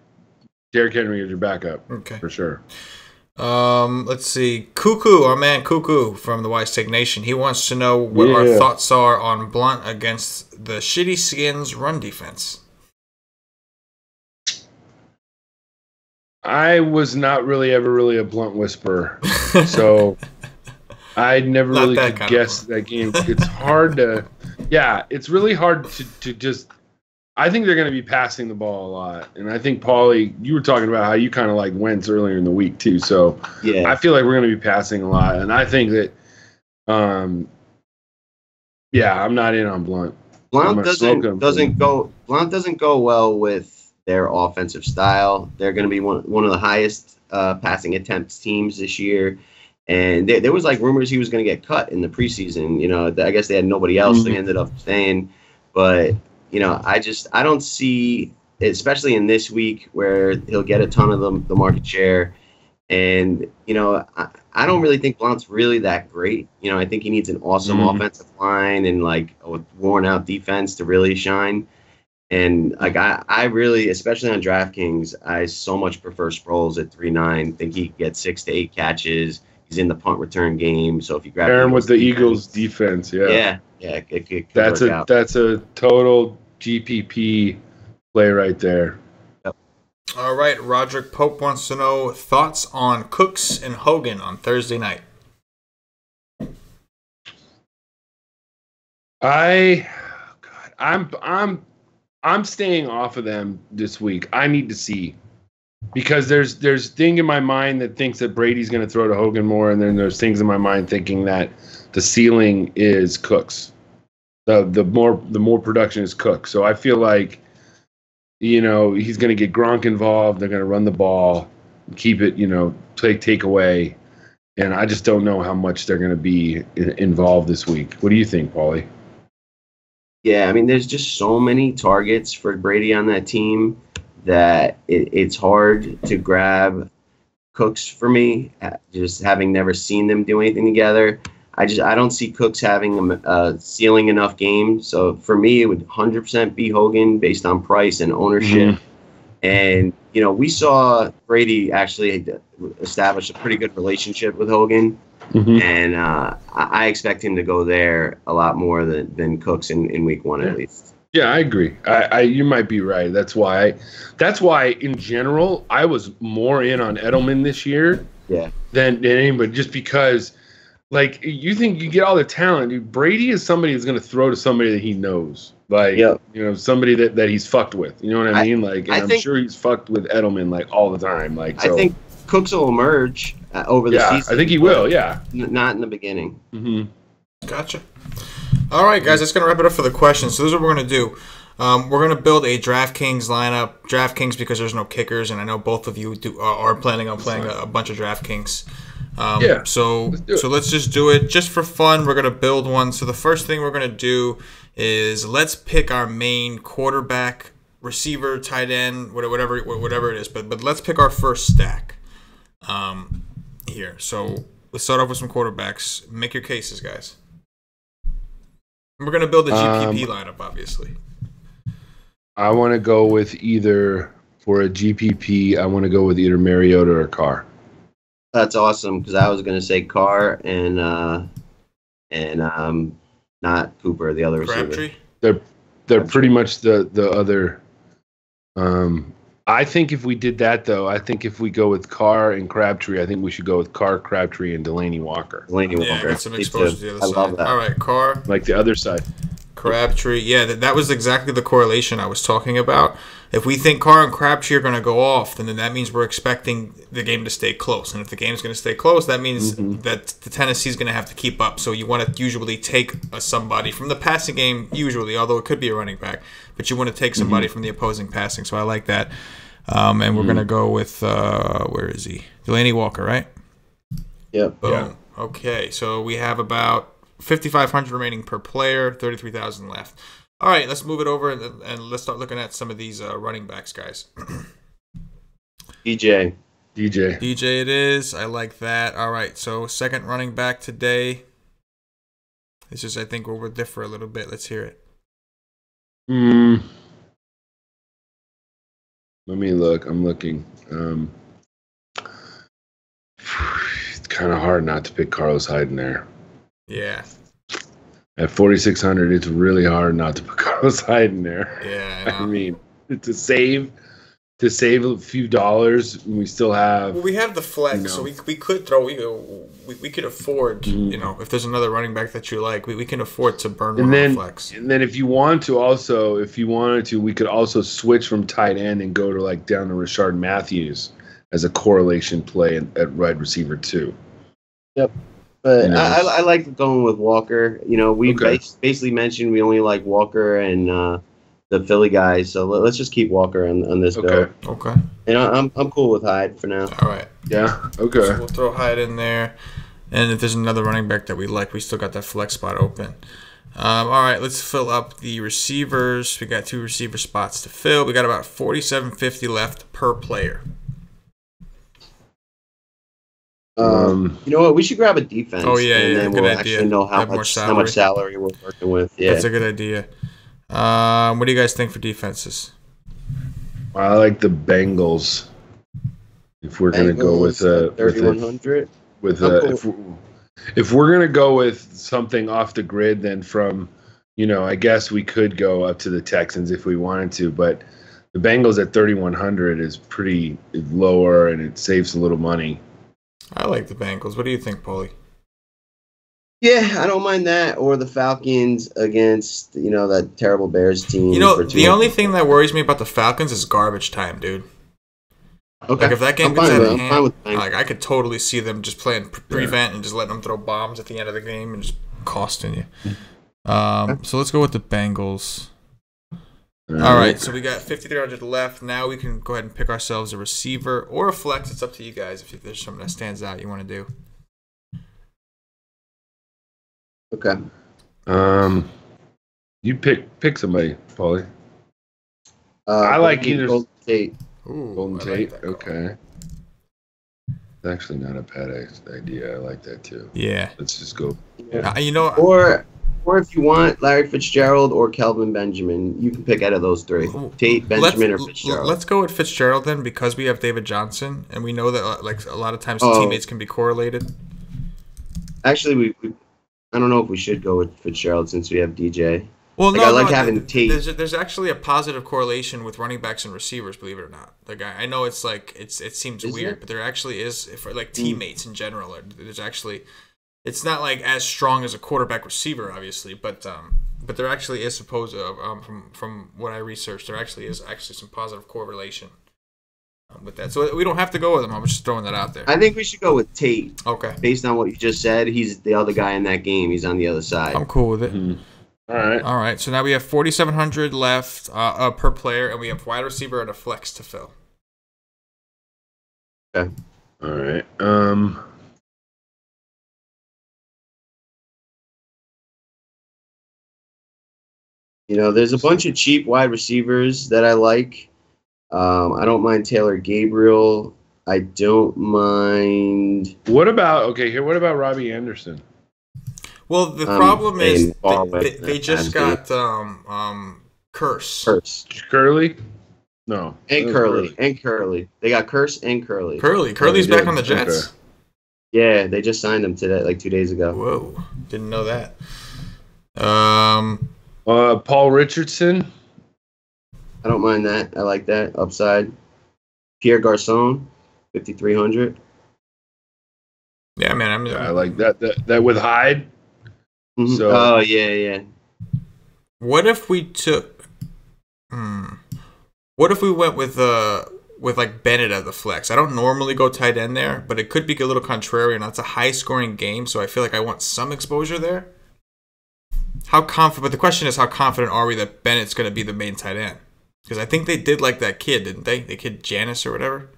Derrick Henry as your backup. Okay. For sure. Let's see. Cuckoo, our man Cuckoo from the Wise Take Nation. He wants to know what our thoughts are on Blount against the shitty Skins run defense. I was not really a Blount whisperer, so I never really could guess that game. It's hard to, it's really hard to just. I think they're going to be passing the ball a lot, and I think Paulie, you were talking about how you kind of like Wentz earlier in the week too. So I feel like we're going to be passing a lot, and I think that, I'm not in on Blount. Blount doesn't go well with their offensive style. They're going to be one of the highest passing attempts teams this year. And there was like rumors he was going to get cut in the preseason. I guess they had nobody else. They ended up staying. But, I don't see, especially in this week where he'll get a ton of the market share. And, I don't really think Blount's really that great. I think he needs an awesome offensive line and like a worn out defense to really shine. And like I really, especially on DraftKings, I so much prefer Sproles at 3.9. Think he gets 6 to 8 catches. He's in the punt return game. So if you grab him with the Eagles defense, it that's a total GPP play right there. Yep. All right, Roderick Pope wants to know thoughts on Cooks and Hogan on Thursday night. I'm staying off of them this week. I need to see, because there's thing in my mind that thinks that Brady's going to throw to Hogan more, and then there's things in my mind thinking that the ceiling is Cooks. The more production is Cooks. So I feel like he's going to get Gronk involved. They're going to run the ball, keep it take away, and I just don't know how much they're going to be involved this week. What do you think, Paulie? Yeah, I mean, there's just so many targets for Brady on that team that it's hard to grab Cooks for me, just having never seen them do anything together. I don't see Cooks having a ceiling enough game. So for me, it would 100% be Hogan based on price and ownership. And, we saw Brady actually establish a pretty good relationship with Hogan. And I expect him to go there a lot more than Cooks in week one, at least. Yeah, I agree. You might be right. That's why in general, I was more in on Edelman this year than anybody, just because, like, you think you get all the talent. Dude, Brady is somebody who's going to throw to somebody that he knows. Like, somebody that he's fucked with. You know what I mean? Like, and I'm sure he's fucked with Edelman, like, all the time. Like, so. I think Cooks will emerge over the season. I think he will, Not in the beginning. Gotcha. All right, guys, that's going to wrap it up for the questions. So this is what we're going to do. We're going to build a DraftKings lineup. DraftKings, because there's no kickers, and I know both of you are planning on playing a bunch of DraftKings. So let's just do it just for fun. We're going to build one. So the first thing we're going to do is let's pick our main quarterback receiver, tight end, whatever it is. But let's pick our first stack here. So let's start off with some quarterbacks. Make your cases, guys. We're going to build a GPP lineup, obviously. I want to go with either, for a GPP, I want to go with either Mariota or Carr. That's awesome, because I was going to say Carr and not Cooper, the other receiver. They're pretty much the other. I think if we did that, though, I think if we go with Carr and Crabtree, I think we should go with Carr, Crabtree, and Delaney Walker. Yeah, get some exposure to the other side. Love that. All right, Carr. Like the other side. Crabtree. Yeah, that was exactly the correlation I was talking about. If we think Carr and Crabtree are going to go off, then that means we're expecting the game to stay close. And if the game's going to stay close, that means that the Tennessee's going to have to keep up. So you want to usually take somebody from the passing game, usually, although it could be a running back. But you want to take somebody from the opposing passing. So I like that. And we're going to go with, where is he? Delaney Walker, right? Yep. Boom. Yeah. Okay, so we have about 5,500 remaining per player, 33,000 left. All right, let's move it over and let's start looking at some of these running backs, guys. DJ it is. I like that. All right, so second running back today. This is, I think, where we'll differ a little bit. Let's hear it. Let me look. I'm looking. It's kind of hard not to pick Carlos Hyde in there. Yeah. At 4,600, it's really hard not to put Carlos Hyde in there. Yeah, I mean, to save a few dollars, we still have. Well, we have the flex, so we could throw. We could afford. If there's another running back that you like, we can afford to burn one on flex. And then if you wanted to, we could also switch from tight end and go to down to Rashard Matthews as a correlation play at wide receiver too. Yep. But I like going with Walker. We basically mentioned we only like Walker and the Philly guys, so let's just keep Walker on this go. Okay. And I'm cool with Hyde for now. All right. Yeah. Okay. So we'll throw Hyde in there, and if there's another running back that we like, we still got that flex spot open. All right, let's fill up the receivers. We got 2 receiver spots to fill. We got about 4,750 left per player. You know what? We should grab a defense. Oh yeah, and then good we'll idea. actually know how much salary we're working with. Yeah, that's a good idea. What do you guys think for defenses? I like the Bengals. If we're gonna go with 3,100, if we're gonna go with something off the grid, then from I guess we could go up to the Texans if we wanted to, but the Bengals at 3,100 is pretty lower and it saves a little money. I like the Bengals. What do you think, Paulie? Yeah, I don't mind that. Or the Falcons against, that terrible Bears team. The only thing that worries me about the Falcons is garbage time, dude. Okay. If that game gets out of hand, I could totally see them just playing prevent and just letting them throw bombs at the end of the game and just costing you. So let's go with the Bengals. All right, so we got 5,300 left. Now we can go ahead and pick ourselves a receiver or a flex. It's up to you guys if there's something that stands out you want to do. Okay. You pick somebody, Paulie. I like either Golden Tate. Ooh, Golden Tate. Like okay. It's actually not a bad idea. I like that too. Yeah. Let's just go. Yeah. Or if you want Larry Fitzgerald or Kelvin Benjamin, you can pick out of those 3. Tate, Benjamin, or Fitzgerald. Let's go with Fitzgerald then, because we have David Johnson, and we know that a lot of times teammates can be correlated. Actually, I don't know if we should go with Fitzgerald since we have DJ. Well, I like having Tate. There's actually a positive correlation with running backs and receivers, believe it or not. I know it's it seems weird, but there actually is for teammates in general. There's actually. It's not as strong as a quarterback receiver, obviously, but there actually is supposed from what I researched, there actually is some positive correlation with that. So we don't have to go with him. I'm just throwing that out there. I think we should go with Tate. Okay. Based on what you just said, he's the other guy in that game. He's on the other side. I'm cool with it. Mm-hmm. All right. So now we have 4,700 left per player, and we have wide receiver and a flex to fill. Okay. All right. There's a bunch of cheap wide receivers that I like. I don't mind Taylor Gabriel. I don't mind. What about Robbie Anderson? Well, the problem is they just got Curse. Curly? No. And Curly. They got Curse and Curly. Curly's back on the Jets? Okay. Yeah, they just signed him today, like 2 days ago. Whoa. Didn't know that. Paul Richardson. I don't mind that. I like that. Upside. Pierre Garçon, 5,300. Yeah, man. I like that with Hyde. Mm-hmm. So, yeah. What if we took? What if we went with like Bennett as the flex? I don't normally go tight end there, but it could be a little contrarian. That's a high scoring game, so I feel like I want some exposure there. How confident? But the question is, how confident are we that Bennett's going to be the main tight end? Because I think they did like that kid, didn't they? The kid Janice or whatever.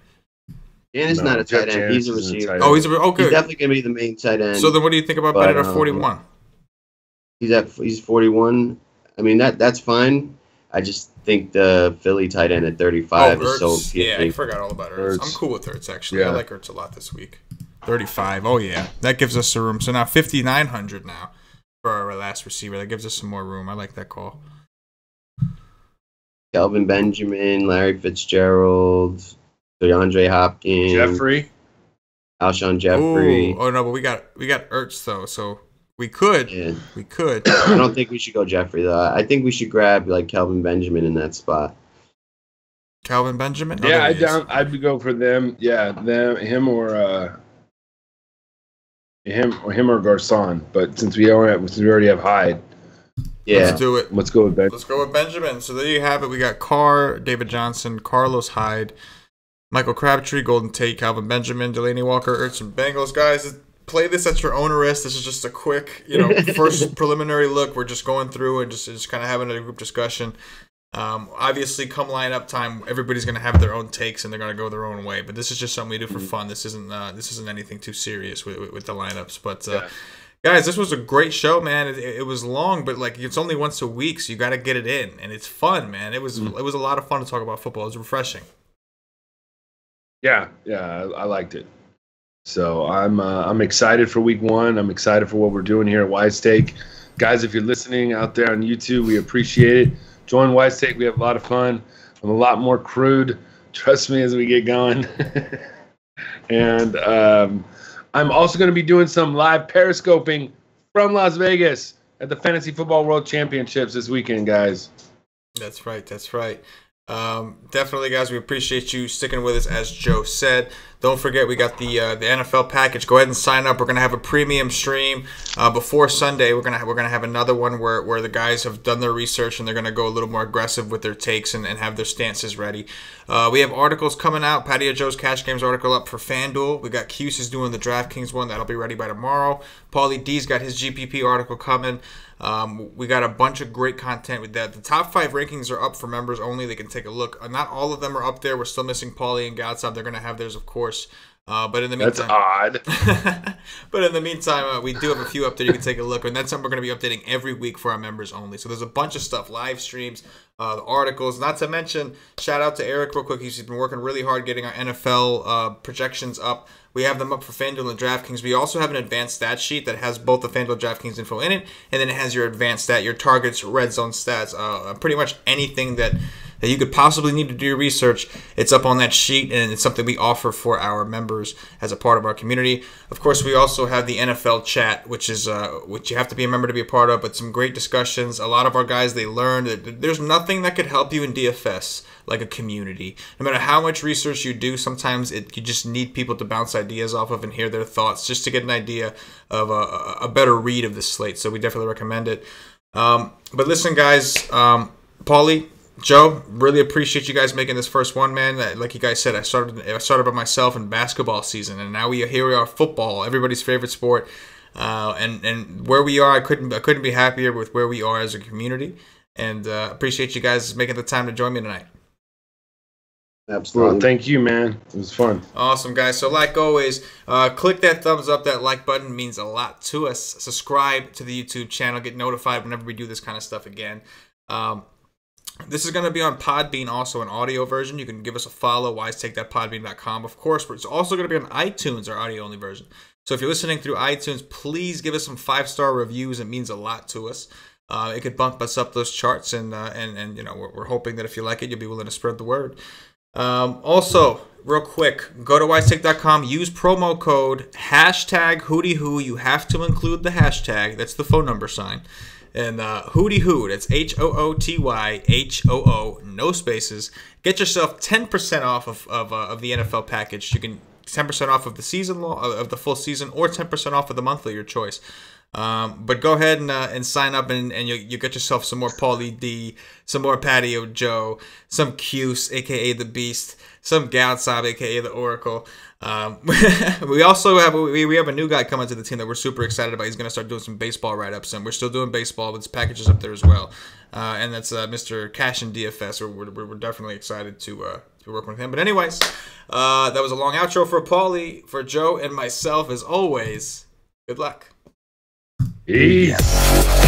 Janice not a tight end. He's a receiver. Oh, he's good. He's definitely going to be the main tight end. So then, what do you think about Bennett at 41? He's 41. I mean that's fine. I just think the Philly tight end at 35 is so appealing. Yeah, I forgot all about Ertz. I'm cool with Ertz, actually. Yeah. I like Ertz a lot this week. 35. Oh, yeah. That gives us some room. So now 5,900 now for our last receiver. That gives us some more room. I like that call. Kelvin Benjamin, Larry Fitzgerald, DeAndre Hopkins. Jeffrey. Alshon Jeffrey. Oh, no, but we got Ertz, though, so... We could. Yeah. We could. I don't think we should go Jeffrey, though. I think we should grab, like, Kelvin Benjamin in that spot. Calvin Benjamin? Yeah, I'd go for them. Yeah, him or Garcon. But since we already have Hyde. Yeah. Let's do it. Let's go with Benjamin. Let's go with Benjamin. So there you have it. We got Carr, David Johnson, Carlos Hyde, Michael Crabtree, Golden Tate, Calvin Benjamin, Delaney Walker, Ertz, and Bengals. Guys, play this at your own risk. This is just a quick, first preliminary look. We're just going through and just kind of having a group discussion. Obviously, come lineup time, everybody's going to have their own takes and they're going to go their own way. But this is just something we do for fun. This isn't anything too serious with the lineups. But guys, this was a great show, man. It was long, but like it's only once a week, so you got to get it in, and it's fun, man. It was a lot of fun to talk about football. It was refreshing. Yeah, I liked it. So I'm excited for week one. I'm excited for what we're doing here at Wise Take. Guys, if you're listening out there on YouTube, we appreciate it. Join Wise Take. We have a lot of fun. I'm a lot more crude. Trust me as we get going. And I'm also going to be doing some live periscoping from Las Vegas at the Fantasy Football World Championships this weekend, guys. That's right. Definitely, guys, we appreciate you sticking with us, as Joe said. Don't forget, we got the NFL package. Go ahead and sign up. We're gonna have a premium stream before Sunday. We're gonna have another one where the guys have done their research and they're gonna go a little more aggressive with their takes and have their stances ready. We have articles coming out. Patio Joe's Cash Games article up for FanDuel. We got Cuse is doing the DraftKings one. That'll be ready by tomorrow. Paulie D's got his GPP article coming. We got a bunch of great content with that. The top 5 rankings are up for members only. They can take a look. Not all of them are up there. We're still missing Paulie and Gatsab. They're going to have theirs, of course. But in the meantime, that's odd. But in the meantime, we do have a few up there. You can take a look, and that's something we're going to be updating every week for our members only. So there's a bunch of stuff, live streams, the articles. Not to mention, shout out to Eric real quick. He's been working really hard getting our NFL projections up. We have them up for FanDuel and DraftKings. We also have an advanced stat sheet that has both the FanDuel and DraftKings info in it, and then it has your advanced stat, your targets, red zone stats, pretty much anything that you could possibly need to do your research. It's up on that sheet, and it's something we offer for our members as a part of our community. Of course, we also have the NFL chat, which you have to be a member to be a part of, but some great discussions. A lot of our guys, they learned that there's nothing that could help you in DFS like a community. No matter how much research you do, sometimes you just need people to bounce ideas off of and hear their thoughts just to get an idea of a better read of the slate. So we definitely recommend it. But listen, guys, Paulie, Joe, really appreciate you guys making this first one, man. Like you guys said, I started by myself in basketball season, and now here we are, football, everybody's favorite sport. And where we are, I couldn't be happier with where we are as a community. And appreciate you guys making the time to join me tonight. Absolutely. Well, thank you, man. It was fun. Awesome, guys. So like always, click that thumbs up. That like button means a lot to us. Subscribe to the YouTube channel. Get notified whenever we do this kind of stuff again. This is going to be on Podbean, also an audio version. You can give us a follow, wisetake.podbean.com. Of course, but it's also going to be on iTunes, our audio-only version. So if you're listening through iTunes, please give us some 5-star reviews. It means a lot to us. It could bump us up those charts, and you know, we're hoping that if you like it, you'll be willing to spread the word. Also, real quick, go to wisetake.com, use promo code #HootyHoo. You have to include the hashtag. That's the phone number sign. And HootyHoo, that's HOOTYHOO, no spaces. Get yourself 10% off of the NFL package. You can 10% off of the season of the full season, or 10% off of the monthly, your choice. But go ahead and sign up, and you get yourself some more Paulie D, some more Patio Joe, some Cuse, aka the Beast, some Galsab, aka the Oracle. We also have a new guy coming to the team that we're super excited about. He's going to start doing some baseball write-ups, and we're still doing baseball, but his package is up there as well. And that's Mr. Cash in DFS. We're definitely excited to work with him. But anyways, that was a long outro for Paulie, for Joe, and myself. As always, good luck. Peace.